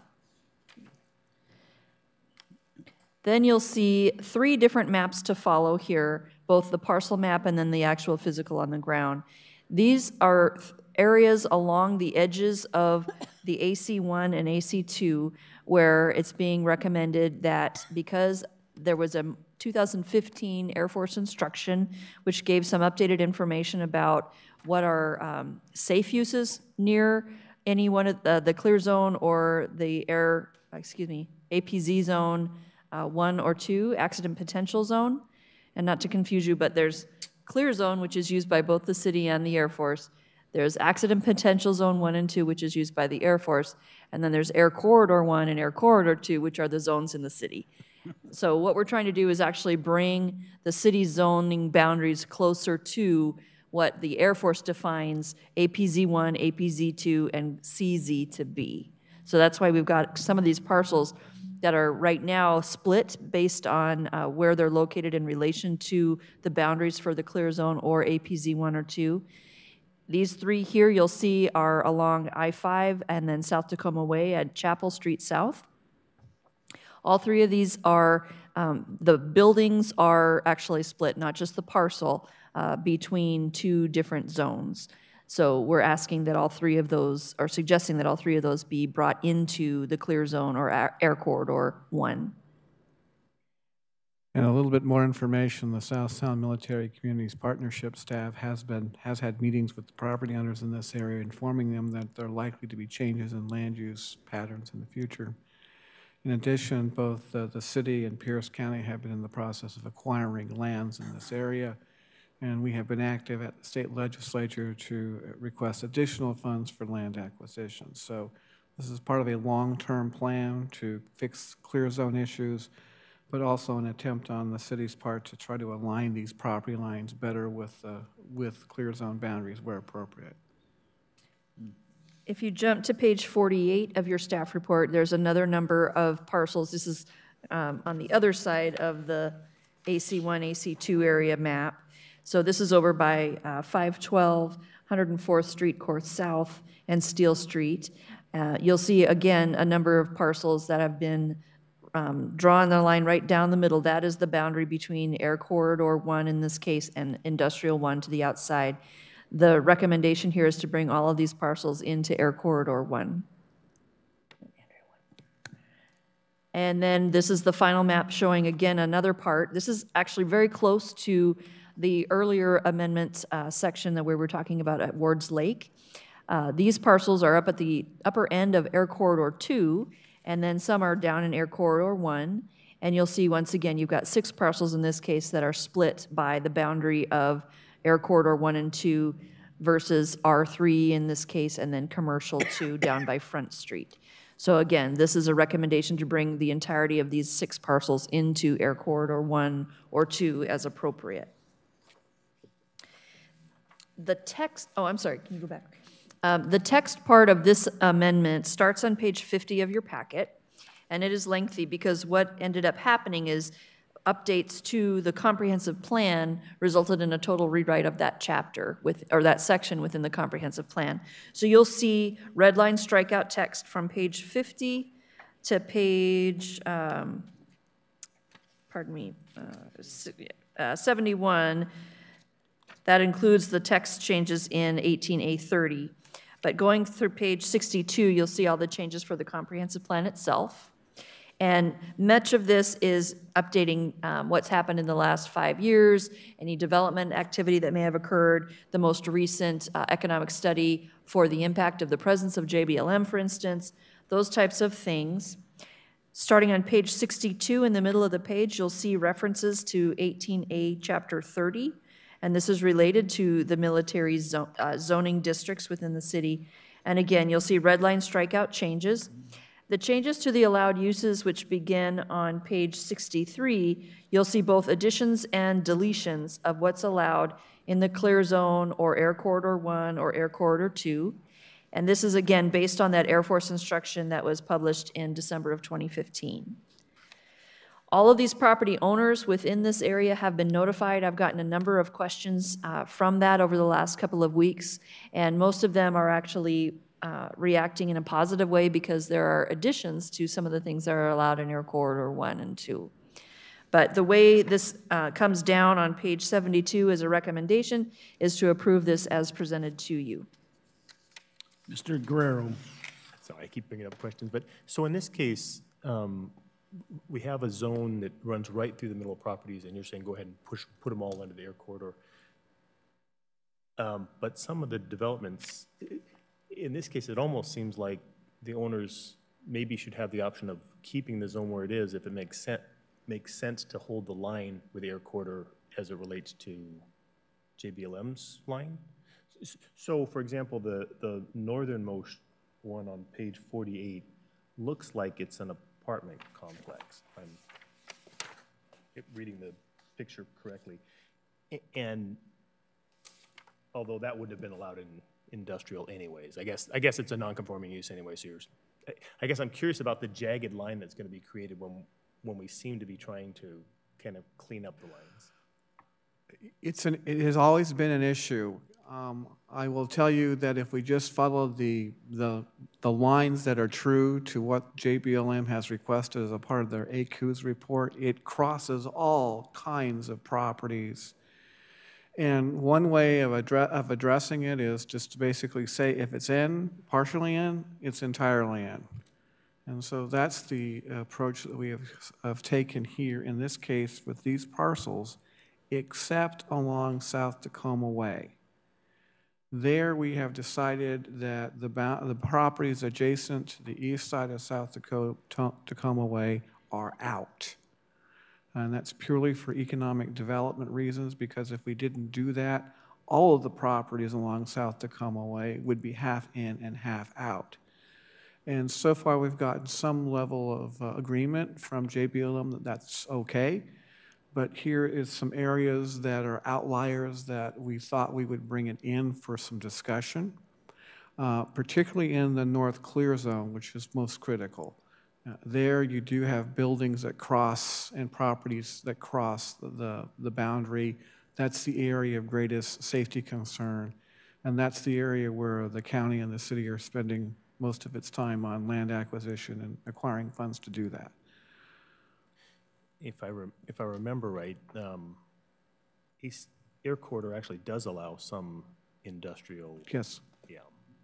Then you'll see three different maps to follow here, both the parcel map and then the actual physical on the ground. These are areas along the edges of the AC1 and AC2 where it's being recommended that because there was a 2015 Air Force instruction, which gave some updated information about what are safe uses near any one of the clear zone or the APZ zone 1 or 2, accident potential zone. And not to confuse you, but there's clear zone, which is used by both the city and the Air Force. There's accident potential zone 1 and 2, which is used by the Air Force. And then there's Air Corridor 1 and Air Corridor 2, which are the zones in the city. So what we're trying to do is actually bring the city's zoning boundaries closer to what the Air Force defines APZ1, APZ2, and CZ to be. So that's why we've got some of these parcels that are right now split based on where they're located in relation to the boundaries for the clear zone or APZ1 or 2. These three here you'll see are along I-5 and then South Tacoma Way at Chapel Street South. All three of these are, the buildings are actually split, not just the parcel, between two different zones. So we're asking that all three of those, or suggesting that all three of those be brought into the clear zone or Air Corridor 1. And a little bit more information, the South Sound Military Communities Partnership staff has had meetings with the property owners in this area, informing them that there are likely to be changes in land use patterns in the future. In addition, both the city and Pierce County have been in the process of acquiring lands in this area, and we have been active at the state legislature to request additional funds for land acquisition. So this is part of a long-term plan to fix clear zone issues, but also an attempt on the city's part to try to align these property lines better with clear zone boundaries where appropriate. If you jump to page 48 of your staff report, there's another number of parcels. This is on the other side of the AC1, AC2 area map. So this is over by 512, 104th Street Court South, and Steel Street. You'll see, again, a number of parcels that have been drawn the line right down the middle. That is the boundary between Air Corridor 1 in this case and Industrial 1 to the outside. The recommendation here is to bring all of these parcels into Air Corridor 1. And then this is the final map showing, again, another part. This is actually very close to the earlier amendment section that we were talking about at Ward's Lake. These parcels are up at the upper end of Air Corridor 2, and then some are down in Air Corridor 1. And you'll see, once again, you've got 6 parcels in this case that are split by the boundary of Air Corridor 1 and 2 versus R3 in this case, and then Commercial 2 down by Front Street. So again, this is a recommendation to bring the entirety of these 6 parcels into Air Corridor 1 or 2 as appropriate. the text, oh, I'm sorry, can you go back? The text part of this amendment starts on page 50 of your packet, and it is lengthy because what ended up happening is updates to the comprehensive plan resulted in a total rewrite of that chapter or that section within the comprehensive plan. So you'll see red line strikeout text from page 50 to page, 71. That includes the text changes in 18A30. But going through page 62, you'll see all the changes for the comprehensive plan itself. And much of this is updating what's happened in the last 5 years, any development activity that may have occurred, the most recent economic study for the impact of the presence of JBLM, for instance, those types of things. Starting on page 62, in the middle of the page, you'll see references to 18A Chapter 30, and this is related to the military zoning districts within the city. And again, you'll see red line strikeout changes. The changes to the allowed uses, which begin on page 63, you'll see both additions and deletions of what's allowed in the clear zone or Air Corridor 1 or Air Corridor 2. And this is, again, based on that Air Force instruction that was published in December of 2015. All of these property owners within this area have been notified. I've gotten a number of questions from that over the last couple of weeks, and most of them are actually reacting in a positive way because there are additions to some of the things that are allowed in Air Corridor 1 and 2. But the way this comes down on page 72 as a recommendation is to approve this as presented to you. Mr. Guerrero. Sorry, I keep bringing up questions, but so in this case, we have a zone that runs right through the middle of properties, and you're saying go ahead and put them all under the air corridor. But some of the developments, in this case, it almost seems like the owners maybe should have the option of keeping the zone where it is if it makes sense to hold the line with the air corridor as it relates to JBLM's line. So, for example, the northernmost one on page 48 looks like it's an apartment complex. I'm reading the picture correctly. And although that wouldn't have been allowed in industrial anyways, I guess it's a non-conforming use anyway, so I guess I'm curious about the jagged line that's going to be created when we seem to be trying to kind of clean up the lines. It has always been an issue. I will tell you that if we just follow the lines that are true to what JBLM has requested as a part of their ACU's report, it crosses all kinds of properties. And one way of addressing it is just to basically say if it's partially in, it's entirely in. And so that's the approach that we have taken here in this case with these parcels, except along South Tacoma Way. There we have decided that the properties adjacent to the east side of South Tacoma Way are out. And that's purely for economic development reasons, because if we didn't do that, all of the properties along South Tacoma Way would be half in and half out. And so far we've gotten some level of agreement from JBLM that that's okay. But here is some areas that are outliers that we thought we would bring it in for some discussion, particularly in the North Clear Zone, which is most critical. There you do have buildings that cross and properties that cross the boundary. That's the area of greatest safety concern. And that's the area where the county and the city are spending most of its time on land acquisition and acquiring funds to do that. If I remember right, East Air Corridor actually does allow some industrial. Yes. Yeah.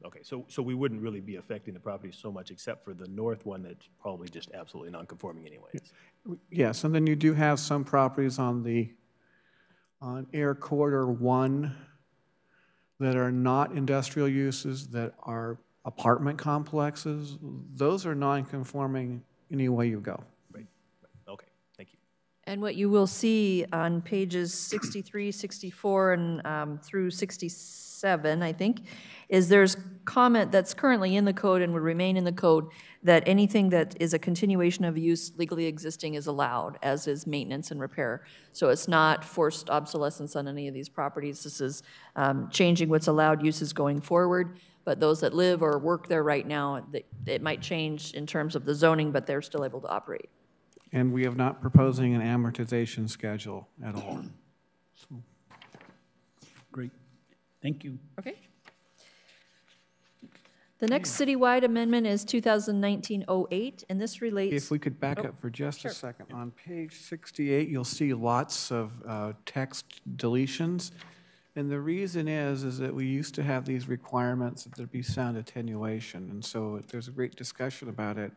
Okay. So we wouldn't really be affecting the property so much, except for the north one that's probably just absolutely non-conforming anyways. Yes, and then you do have some properties on Air Corridor 1 that are not industrial uses, that are apartment complexes. Those are non-conforming any way you go. Right. Okay. Thank you. And what you will see on pages 63, 64, and through 67, I think, is there's comment that's currently in the code and would remain in the code that anything that is a continuation of use legally existing is allowed, as is maintenance and repair. So it's not forced obsolescence on any of these properties. This is changing what's allowed uses going forward. But those that live or work there right now, it might change in terms of the zoning, but they're still able to operate. And we are not proposing an amortization schedule at all. Great. Thank you. Okay. The next citywide amendment is 2019-08, and this relates. If we could back up for just a second. On page 68, you'll see lots of text deletions. And the reason is that we used to have these requirements that there be sound attenuation. And so there's a great discussion about it.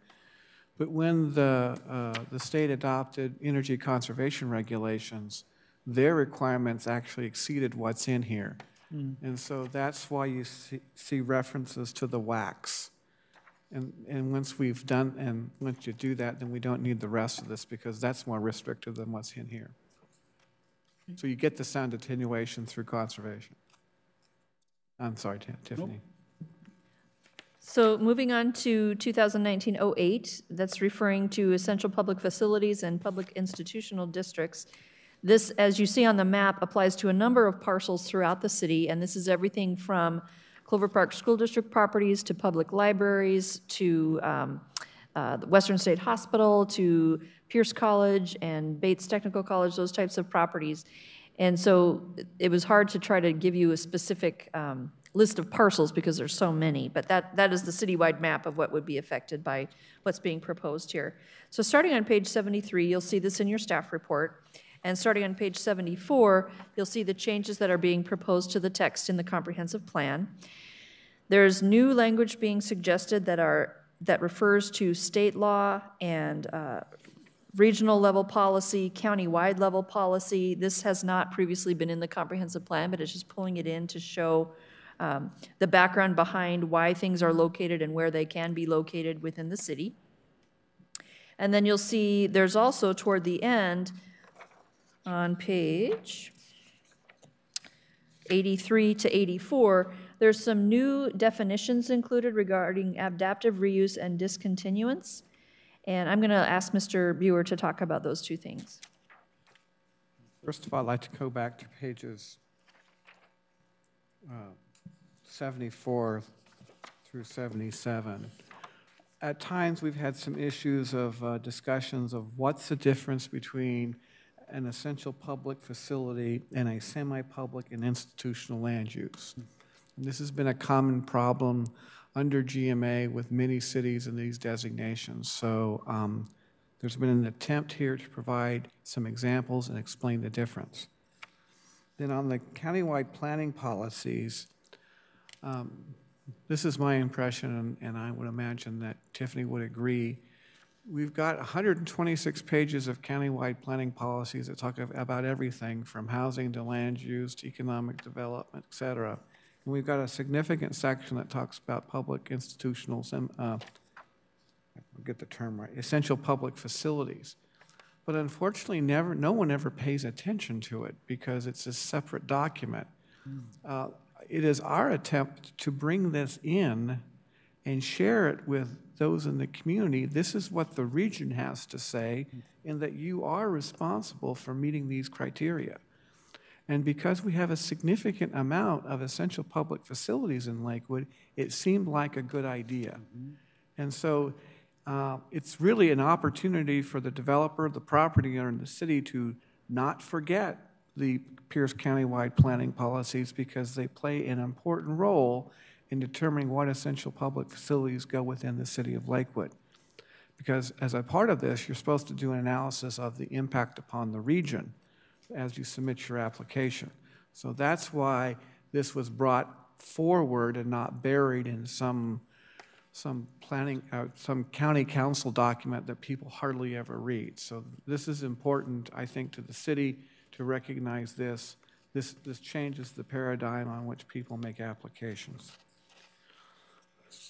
But when the state adopted energy conservation regulations, their requirements actually exceeded what's in here. And so that's why you see references to the wax. And once we've done, and once you do that, then we don't need the rest of this because that's more restrictive than what's in here. So you get the sound attenuation through conservation. I'm sorry, Tiffany. So moving on to 2019-08, that's referring to essential public facilities and public institutional districts. This, as you see on the map, applies to a number of parcels throughout the city, and this is everything from Clover Park School District properties to public libraries to the Western State Hospital to Pierce College and Bates Technical College, those types of properties. And so it was hard to try to give you a specific list of parcels because there's so many, but that is the citywide map of what would be affected by what's being proposed here. So starting on page 73, you'll see this in your staff report. And starting on page 74, you'll see the changes that are being proposed to the text in the comprehensive plan. There's new language being suggested that refers to state law and regional level policy, county-wide level policy. This has not previously been in the comprehensive plan, but it's just pulling it in to show the background behind why things are located and where they can be located within the city. And then you'll see there's also toward the end on page 83 to 84, there's some new definitions included regarding adaptive reuse and discontinuance. And I'm going to ask Mr. Buer to talk about those two things. First of all, I'd like to go back to pages 74 through 77. At times, we've had some issues of discussions of what's the difference between an essential public facility and a semi-public and institutional land use. And this has been a common problem under GMA with many cities in these designations. So there's been an attempt here to provide some examples and explain the difference. Then on the countywide planning policies, this is my impression, and I would imagine that Tiffany would agree. We've got 126 pages of countywide planning policies that talk about everything from housing to land use to economic development, et cetera. And we've got a significant section that talks about public institutional, I'll get the term right, essential public facilities. But unfortunately, no one ever pays attention to it because it's a separate document. It is our attempt to bring this in and share it with those in the community. This is what the region has to say, and that you are responsible for meeting these criteria. And because we have a significant amount of essential public facilities in Lakewood, it seemed like a good idea. And so it's really an opportunity for the developer, the property owner, and the city to not forget the Pierce County-wide planning policies because they play an important role in determining what essential public facilities go within the city of Lakewood. Because as a part of this, you're supposed to do an analysis of the impact upon the region as you submit your application. So that's why this was brought forward and not buried in some planning, some county council document that people hardly ever read. So this is important, I think, to the city to recognize this. This changes the paradigm on which people make applications.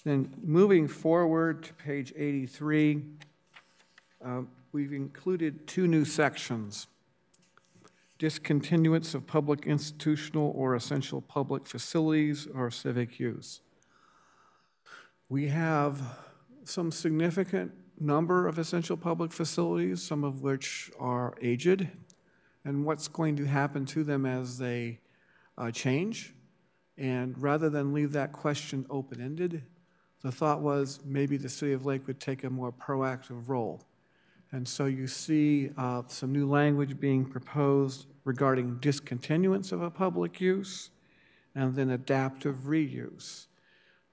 Then moving forward to page 83, we've included 2 new sections. Discontinuance of public institutional or essential public facilities or civic use. We have some significant number of essential public facilities, some of which are aged, and what's going to happen to them as they change. And rather than leave that question open-ended, the thought was maybe the city of Lakewood take a more proactive role. And so you see some new language being proposed regarding discontinuance of a public use and then adaptive reuse.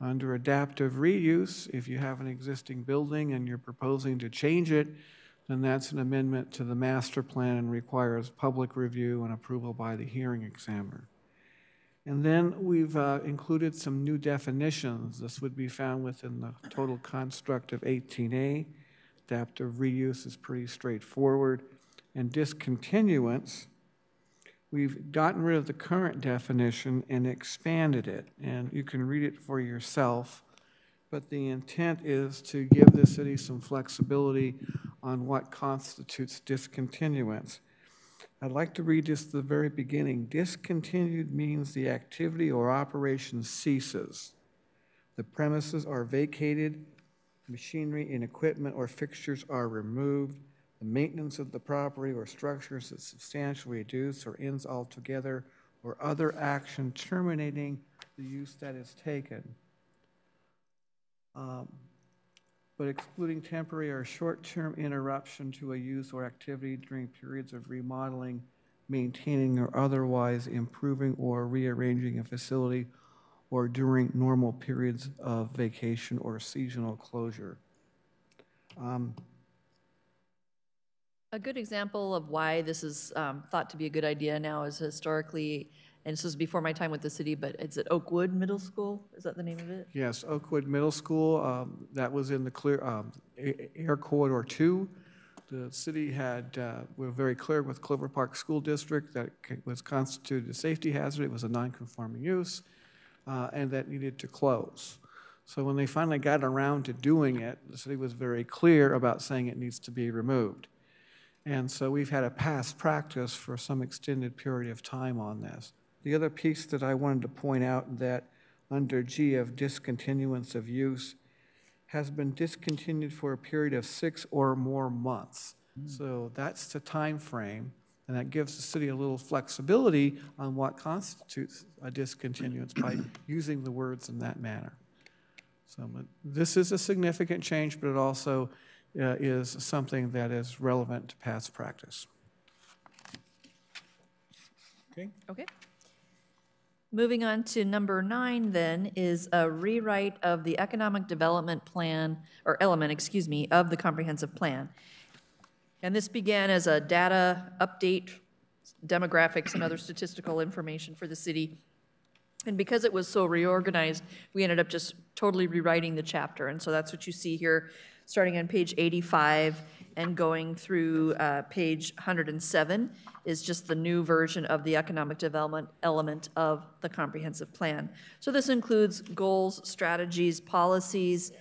Under adaptive reuse, if you have an existing building and you're proposing to change it, then that's an amendment to the master plan and requires public review and approval by the hearing examiner. And then we've included some new definitions. This would be found within the total construct of 18A. Adaptive reuse is pretty straightforward. And discontinuance, we've gotten rid of the current definition and expanded it. And you can read it for yourself. But the intent is to give the city some flexibility on what constitutes discontinuance. I'd like to read just the very beginning. Discontinued means the activity or operation ceases. The premises are vacated, machinery and equipment or fixtures are removed, the maintenance of the property or structures is substantially reduced or ends altogether, or other action terminating the use that is taken. But excluding temporary or short-term interruption to a use or activity during periods of remodeling, maintaining, or otherwise improving or rearranging a facility, or during normal periods of vacation or seasonal closure. A good example of why this is thought to be a good idea now is historically, and this was before my time with the city, but it's at Lakewood Middle School. Is that the name of it? Yes, Lakewood Middle School, that was in the Air Corridor 2. The city we're very clear with Clover Park School District that was constituted a safety hazard. It was a non-conforming use, and that needed to close. So when they finally got around to doing it, the city was very clear about saying it needs to be removed. And so we've had a past practice for some extended period of time on this. The other piece that I wanted to point out that under G of discontinuance of use has been discontinued for a period of 6 or more months. So that's the time frame, and that gives the city a little flexibility on what constitutes a discontinuance by using the words in that manner. So this is a significant change, but it also is something that is relevant to past practice. Okay. Moving on to number 9 then is a rewrite of the economic development plan, or element, excuse me, of the comprehensive plan. And this began as a data update, demographics and other statistical information for the city. And because it was so reorganized, we ended up just totally rewriting the chapter. And so that's what you see here, starting on page 85 and going through page 107 is just the new version of the economic development element of the comprehensive plan. So this includes goals, strategies, policies,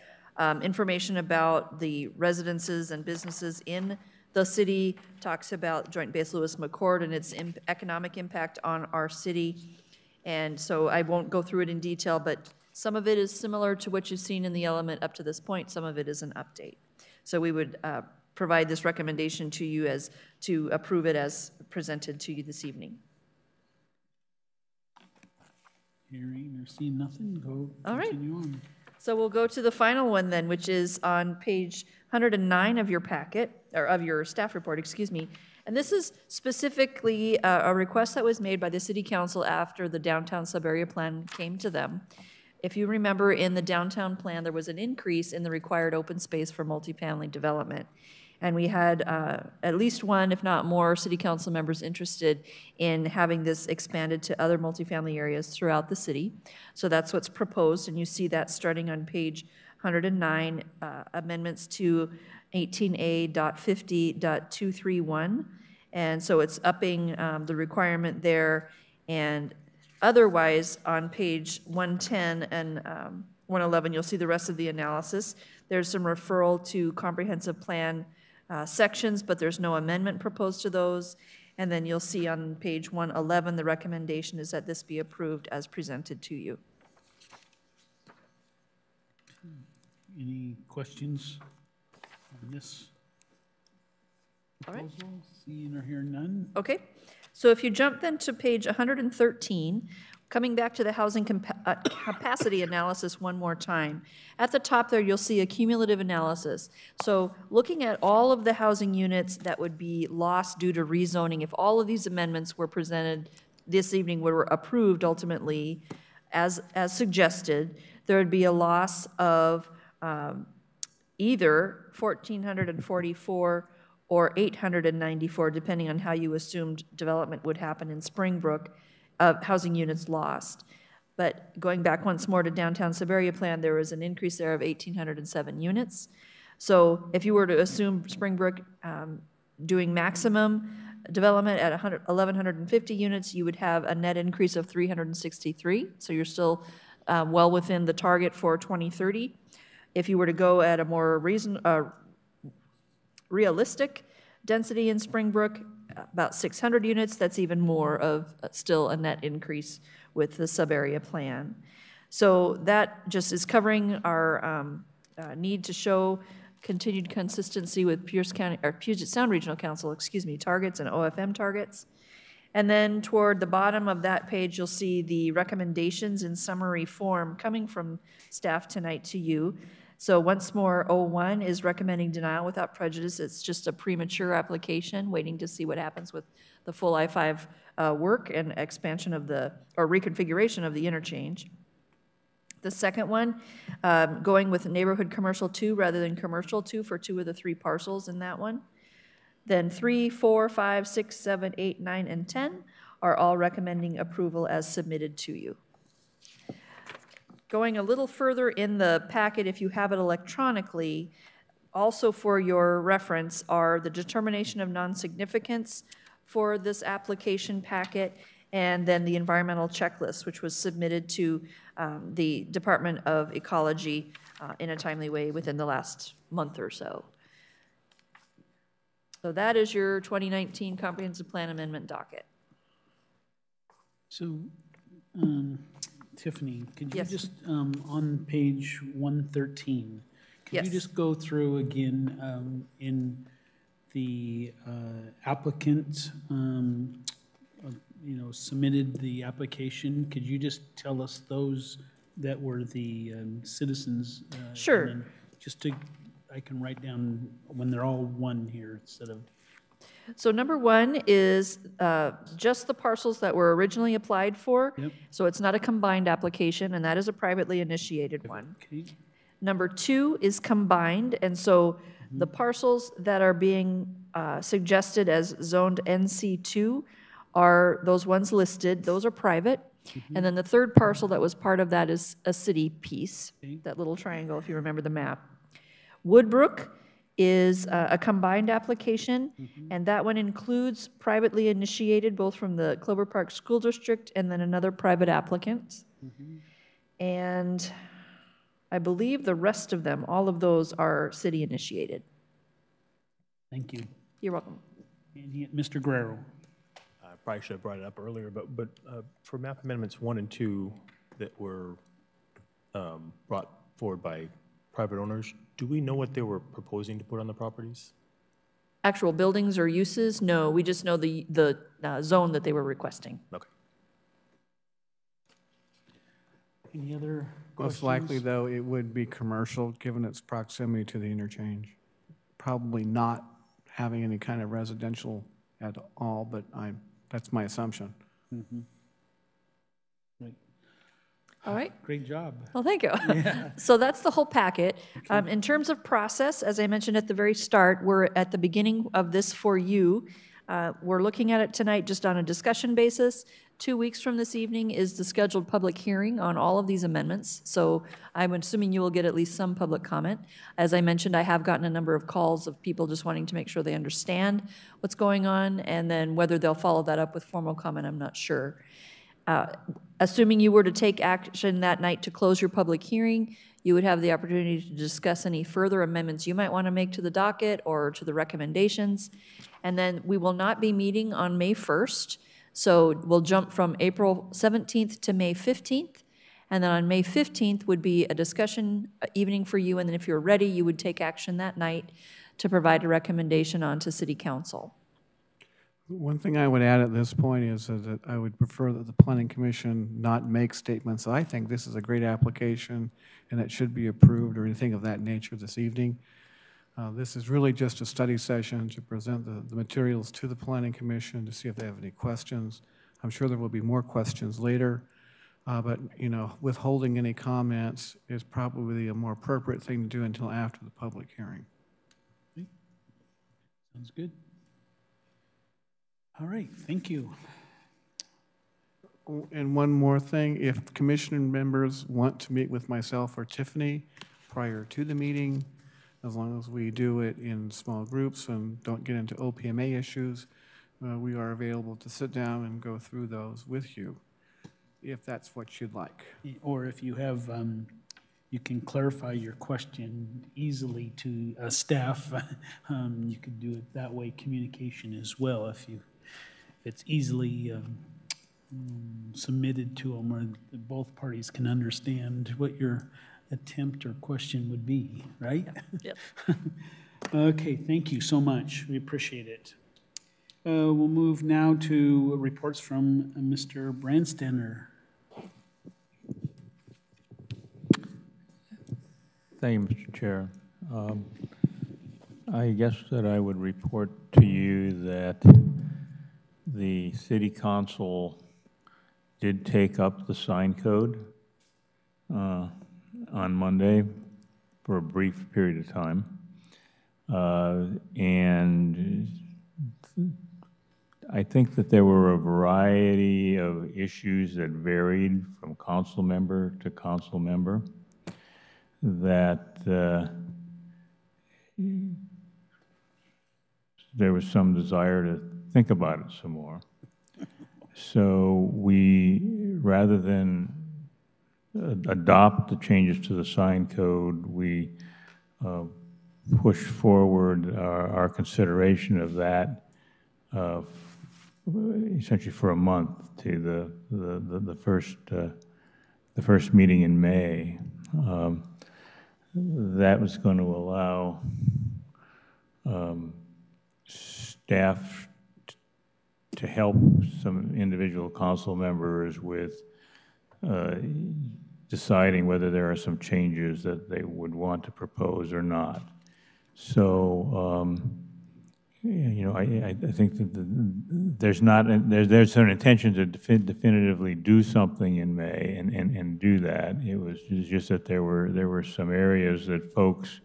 information about the residences and businesses in the city, talks about Joint Base Lewis-McChord and its economic impact on our city. And so I won't go through it in detail, but some of it is similar to what you've seen in the element up to this point. Some of it is an update. So we would provide this recommendation to you as to approve it as presented to you this evening. Hearing or seeing nothing, All right. continue on. So we'll go to the final one then, which is on page 109 of your packet, or of your staff report, excuse me. And this is specifically a request that was made by the City Council after the downtown sub-area plan came to them. If you remember, in the downtown plan, there was an increase in the required open space for multifamily development. And we had at least one, if not more, City Council members interested in having this expanded to other multifamily areas throughout the city. So that's what's proposed, and you see that starting on page 109, amendments to 18A.50.231. And so it's upping the requirement there. And otherwise, on page 110 and 111, you'll see the rest of the analysis. There's some referral to comprehensive plan sections, but there's no amendment proposed to those. And then you'll see on page 111, the recommendation is that this be approved as presented to you. Any questions on this All right. proposal? Seeing or hearing none? Okay, so if you jump then to page 113, coming back to the housing capacity analysis one more time. At the top there, you'll see a cumulative analysis. So looking at all of the housing units that would be lost due to rezoning, if all of these amendments were presented this evening, were approved ultimately as suggested, there would be a loss of either 1,444 or 894, depending on how you assumed development would happen in Springbrook, of housing units lost. But going back once more to downtown Siberia plan, there was an increase there of 1,807 units. So if you were to assume Springbrook doing maximum development at 1,150 units, you would have a net increase of 363. So you're still well within the target for 2030. If you were to go at a more realistic density in Springbrook, about 600 units, that's even more of still a net increase with the sub-area plan. So that just is covering our need to show continued consistency with Puget Sound Regional Council, targets and OFM targets. And then toward the bottom of that page, you'll see the recommendations in summary form coming from staff tonight to you. So once more, 01 is recommending denial without prejudice. It's just a premature application, waiting to see what happens with the full I-5 work and expansion of or reconfiguration of the interchange. The second one, going with neighborhood commercial 2 rather than commercial 2 for 2 of the 3 parcels in that one. Then 3, 4, 5, 6, 7, 8, 9, and 10 are all recommending approval as submitted to you. Going a little further in the packet, if you have it electronically, also for your reference are the determination of non-significance for this application packet, and then the environmental checklist, which was submitted to the Department of Ecology in a timely way within the last month or so. So that is your 2019 Comprehensive Plan Amendment docket. So, Tiffany, could you Yes. just, on page 113, could you Yes. just go through again in the applicant, submitted the application? Could you just tell us those that were the citizens? Sure. And then just to, I can write down when they're all one here instead of. So number 1 is just the parcels that were originally applied for. Yep. So it's not a combined application, and that is a privately initiated one. Okay. Number 2 is combined, and so the parcels that are being suggested as zoned NC2 are those ones listed. Those are private. And then the third parcel that was part of that is a city piece, that little triangle, if you remember the map. Woodbrook is a combined application, and that one includes privately initiated, both from the Clover Park School District and then another private applicant. And I believe the rest of them, all of those are city initiated. Thank you. You're welcome. And Mr. Guerrero. I probably should have brought it up earlier, but for map amendments 1 and 2 that were brought forward by private owners, do we know what they were proposing to put on the properties? Actual buildings or uses? No, we just know the zone that they were requesting. Okay. Any other Most questions? likely, though, it would be commercial, given its proximity to the interchange. Probably not having any kind of residential at all, but that's my assumption. Right. All right. Great job. Well, thank you. So that's the whole packet. In terms of process, as I mentioned at the very start, we're at the beginning of this for you. We're looking at it tonight just on a discussion basis. 2 weeks from this evening is the scheduled public hearing on all of these amendments. So I'm assuming you will get at least some public comment. As I mentioned, I have gotten a number of calls of people just wanting to make sure they understand what's going on, and then whether they'll follow that up with formal comment, I'm not sure. Assuming you were to take action that night to close your public hearing, You would have the opportunity to discuss any further amendments you might want to make to the docket or to the recommendations. And then we will not be meeting on May 1st, so we'll jump from April 17th to May 15th. And then on May 15th would be a discussion evening for you, and then if you're ready, you would take action that night to provide a recommendation on to City Council. One thing I would add at this point is that I would prefer that the Planning Commission not make statements. I think this is a great application and it should be approved or anything of that nature this evening. This is really just a study session to present the materials to the Planning Commission to see if they have any questions. I'm sure there will be more questions later, but you know, withholding any comments is probably a more appropriate thing to do until after the public hearing. Sounds good. All right, thank you. And one more thing, if commission members want to meet with myself or Tiffany prior to the meeting, as long as we do it in small groups and don't get into OPMA issues, we are available to sit down and go through those with you, if that's what you'd like. Or if you have, you can clarify your question easily to staff. You could do it that way, communication as well, if it's easily submitted to them, or both parties can understand what your attempt or question would be, right? Yep. Okay, thank you so much. We appreciate it. We'll move now to reports from Mr. Brandstetter. Thank you, Mr. Chair. I guess that I would report to you that the City Council did take up the sign code on Monday for a brief period of time. And I think that there were a variety of issues that varied from council member to council member, that there was some desire to think about it some more. So we, rather than adopt the changes to the sign code, we push forward our consideration of that essentially for a month to the first meeting in May. That was going to allow staff to help some individual council members with deciding whether there are some changes that they would want to propose or not. So, you know, I think that there's an intention to definitively do something in May and do that. It was just that there were some areas that folks,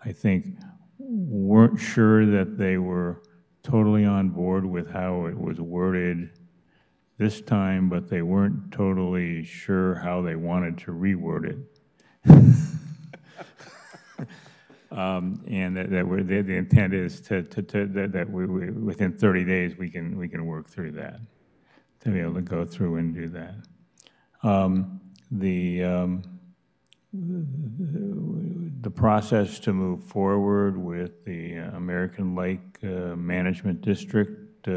I think, weren't sure that they were totally on board with how it was worded this time, but they weren't totally sure how they wanted to reword it. And the intent is that we within 30 days we can work through that, to be able to go through and do that. The process to move forward with the American Lake Management District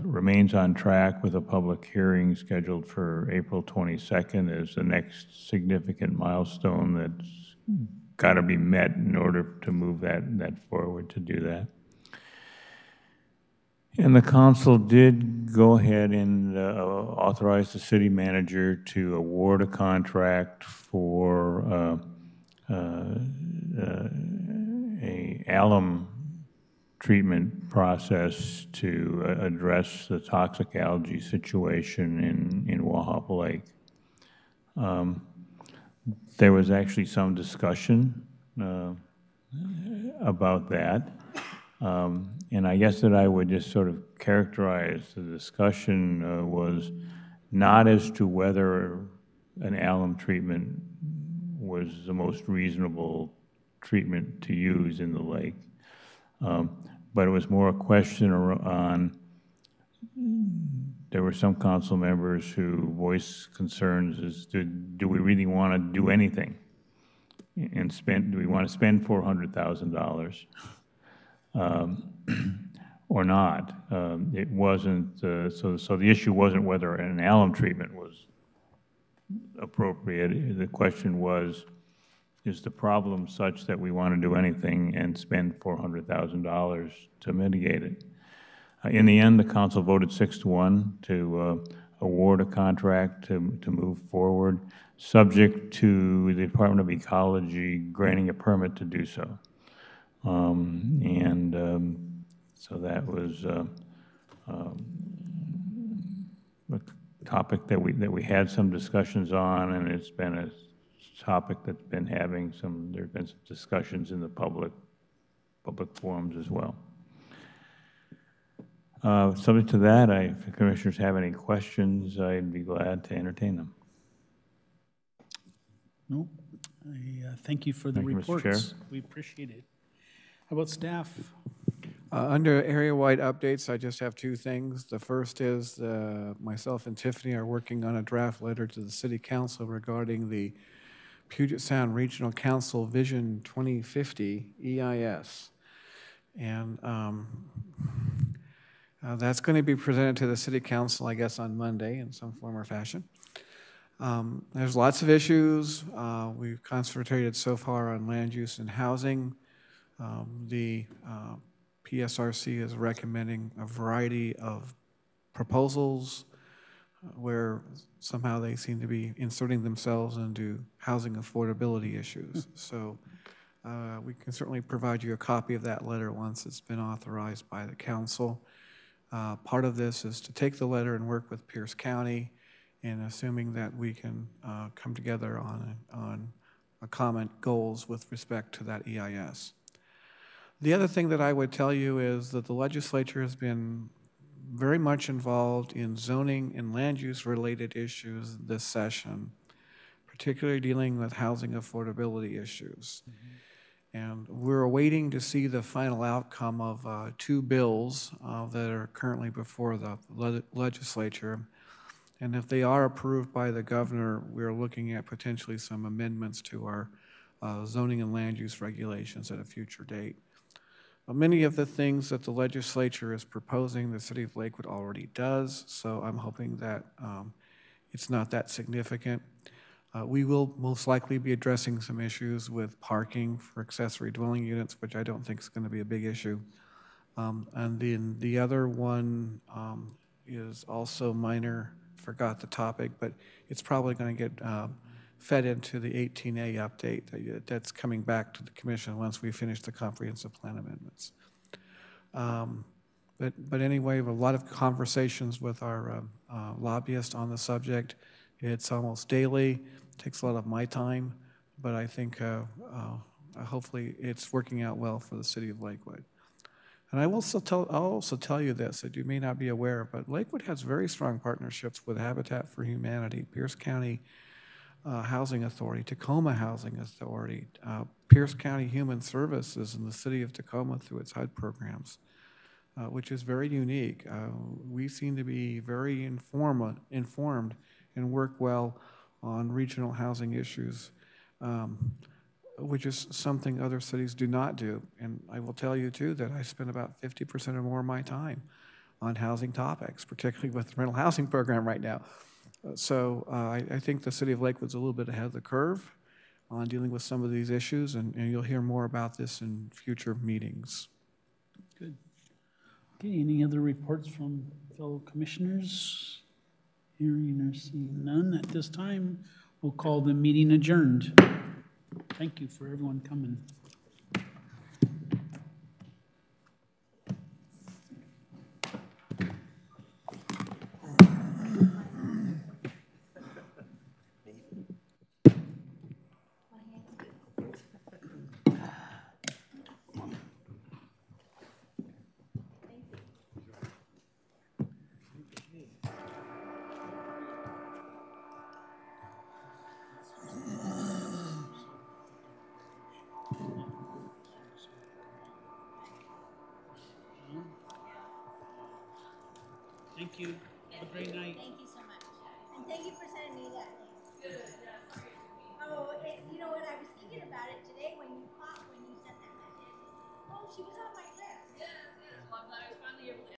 remains on track, with a public hearing scheduled for April 22nd as the next significant milestone that's got to be met in order to move that forward, to do that. And the council did go ahead and authorize the city manager to award a contract for a alum treatment process to address the toxic algae situation in Wahop Lake. There was actually some discussion about that. And I guess that I would just sort of characterize the discussion was not as to whether an alum treatment was the most reasonable treatment to use in the lake, but it was more a question on, there were some council members who voiced concerns as to, do we really want to do anything and spend, do we want to spend $400,000 or not? It wasn't, so the issue wasn't whether an alum treatment was appropriate. The question was, is the problem such that we want to do anything and spend $400,000 to mitigate it? In the end, the council voted 6-1 to award a contract to move forward, subject to the Department of Ecology granting a permit to do so. So that was a topic that we had some discussions on, and it's been a topic that's been having some, there's been some discussions in the public forums as well. Subject to that, if the commissioners have any questions, I'd be glad to entertain them. No, I thank you for the Thank you, Mr. reports. Chair. We appreciate it. How about staff? Under area-wide updates, I just have two things. The first is myself and Tiffany are working on a draft letter to the City Council regarding the Puget Sound Regional Council Vision 2050 EIS. And that's going to be presented to the City Council, I guess, on Monday in some form or fashion. There's lots of issues. We've concentrated so far on land use and housing. The PSRC is recommending a variety of proposals where somehow they seem to be inserting themselves into housing affordability issues. So we can certainly provide you a copy of that letter once it's been authorized by the council. Part of this is to take the letter and work with Pierce County, and assuming that we can come together on a common goals with respect to that EIS. The other thing that I would tell you is that the legislature has been very much involved in zoning and land use related issues this session, particularly dealing with housing affordability issues. And we're waiting to see the final outcome of two bills that are currently before the legislature. And if they are approved by the governor, we're looking at potentially some amendments to our zoning and land use regulations at a future date. Many of the things that the legislature is proposing, the city of Lakewood already does, so I'm hoping that it's not that significant. We will most likely be addressing some issues with parking for accessory dwelling units, which I don't think is going to be a big issue. And then the other one is also minor, forgot the topic, but it's probably going to get fed into the 18A update that's coming back to the commission once we finish the comprehensive plan amendments. But anyway, we have a lot of conversations with our lobbyists on the subject. It's almost daily, takes a lot of my time, but I think hopefully it's working out well for the city of Lakewood. And I'll also tell you this that you may not be aware, but Lakewood has very strong partnerships with Habitat for Humanity, Pierce County Housing Authority, Tacoma Housing Authority, Pierce County Human Services, and the city of Tacoma through its HUD programs, which is very unique. We seem to be very informed and work well on regional housing issues, which is something other cities do not do. And I will tell you too that I spend about 50% or more of my time on housing topics, particularly with the rental housing program right now. So I think the city of Lakewood's a little bit ahead of the curve on dealing with some of these issues, and you'll hear more about this in future meetings. Good. Okay, any other reports from fellow commissioners? Hearing or seeing none at this time, we'll call the meeting adjourned. Thank you for everyone coming. Thank you. Have a great night. Thank you so much. And thank you for sending me that link. So, you know what, I was thinking about it today when you sent that message. Oh, she was on my list.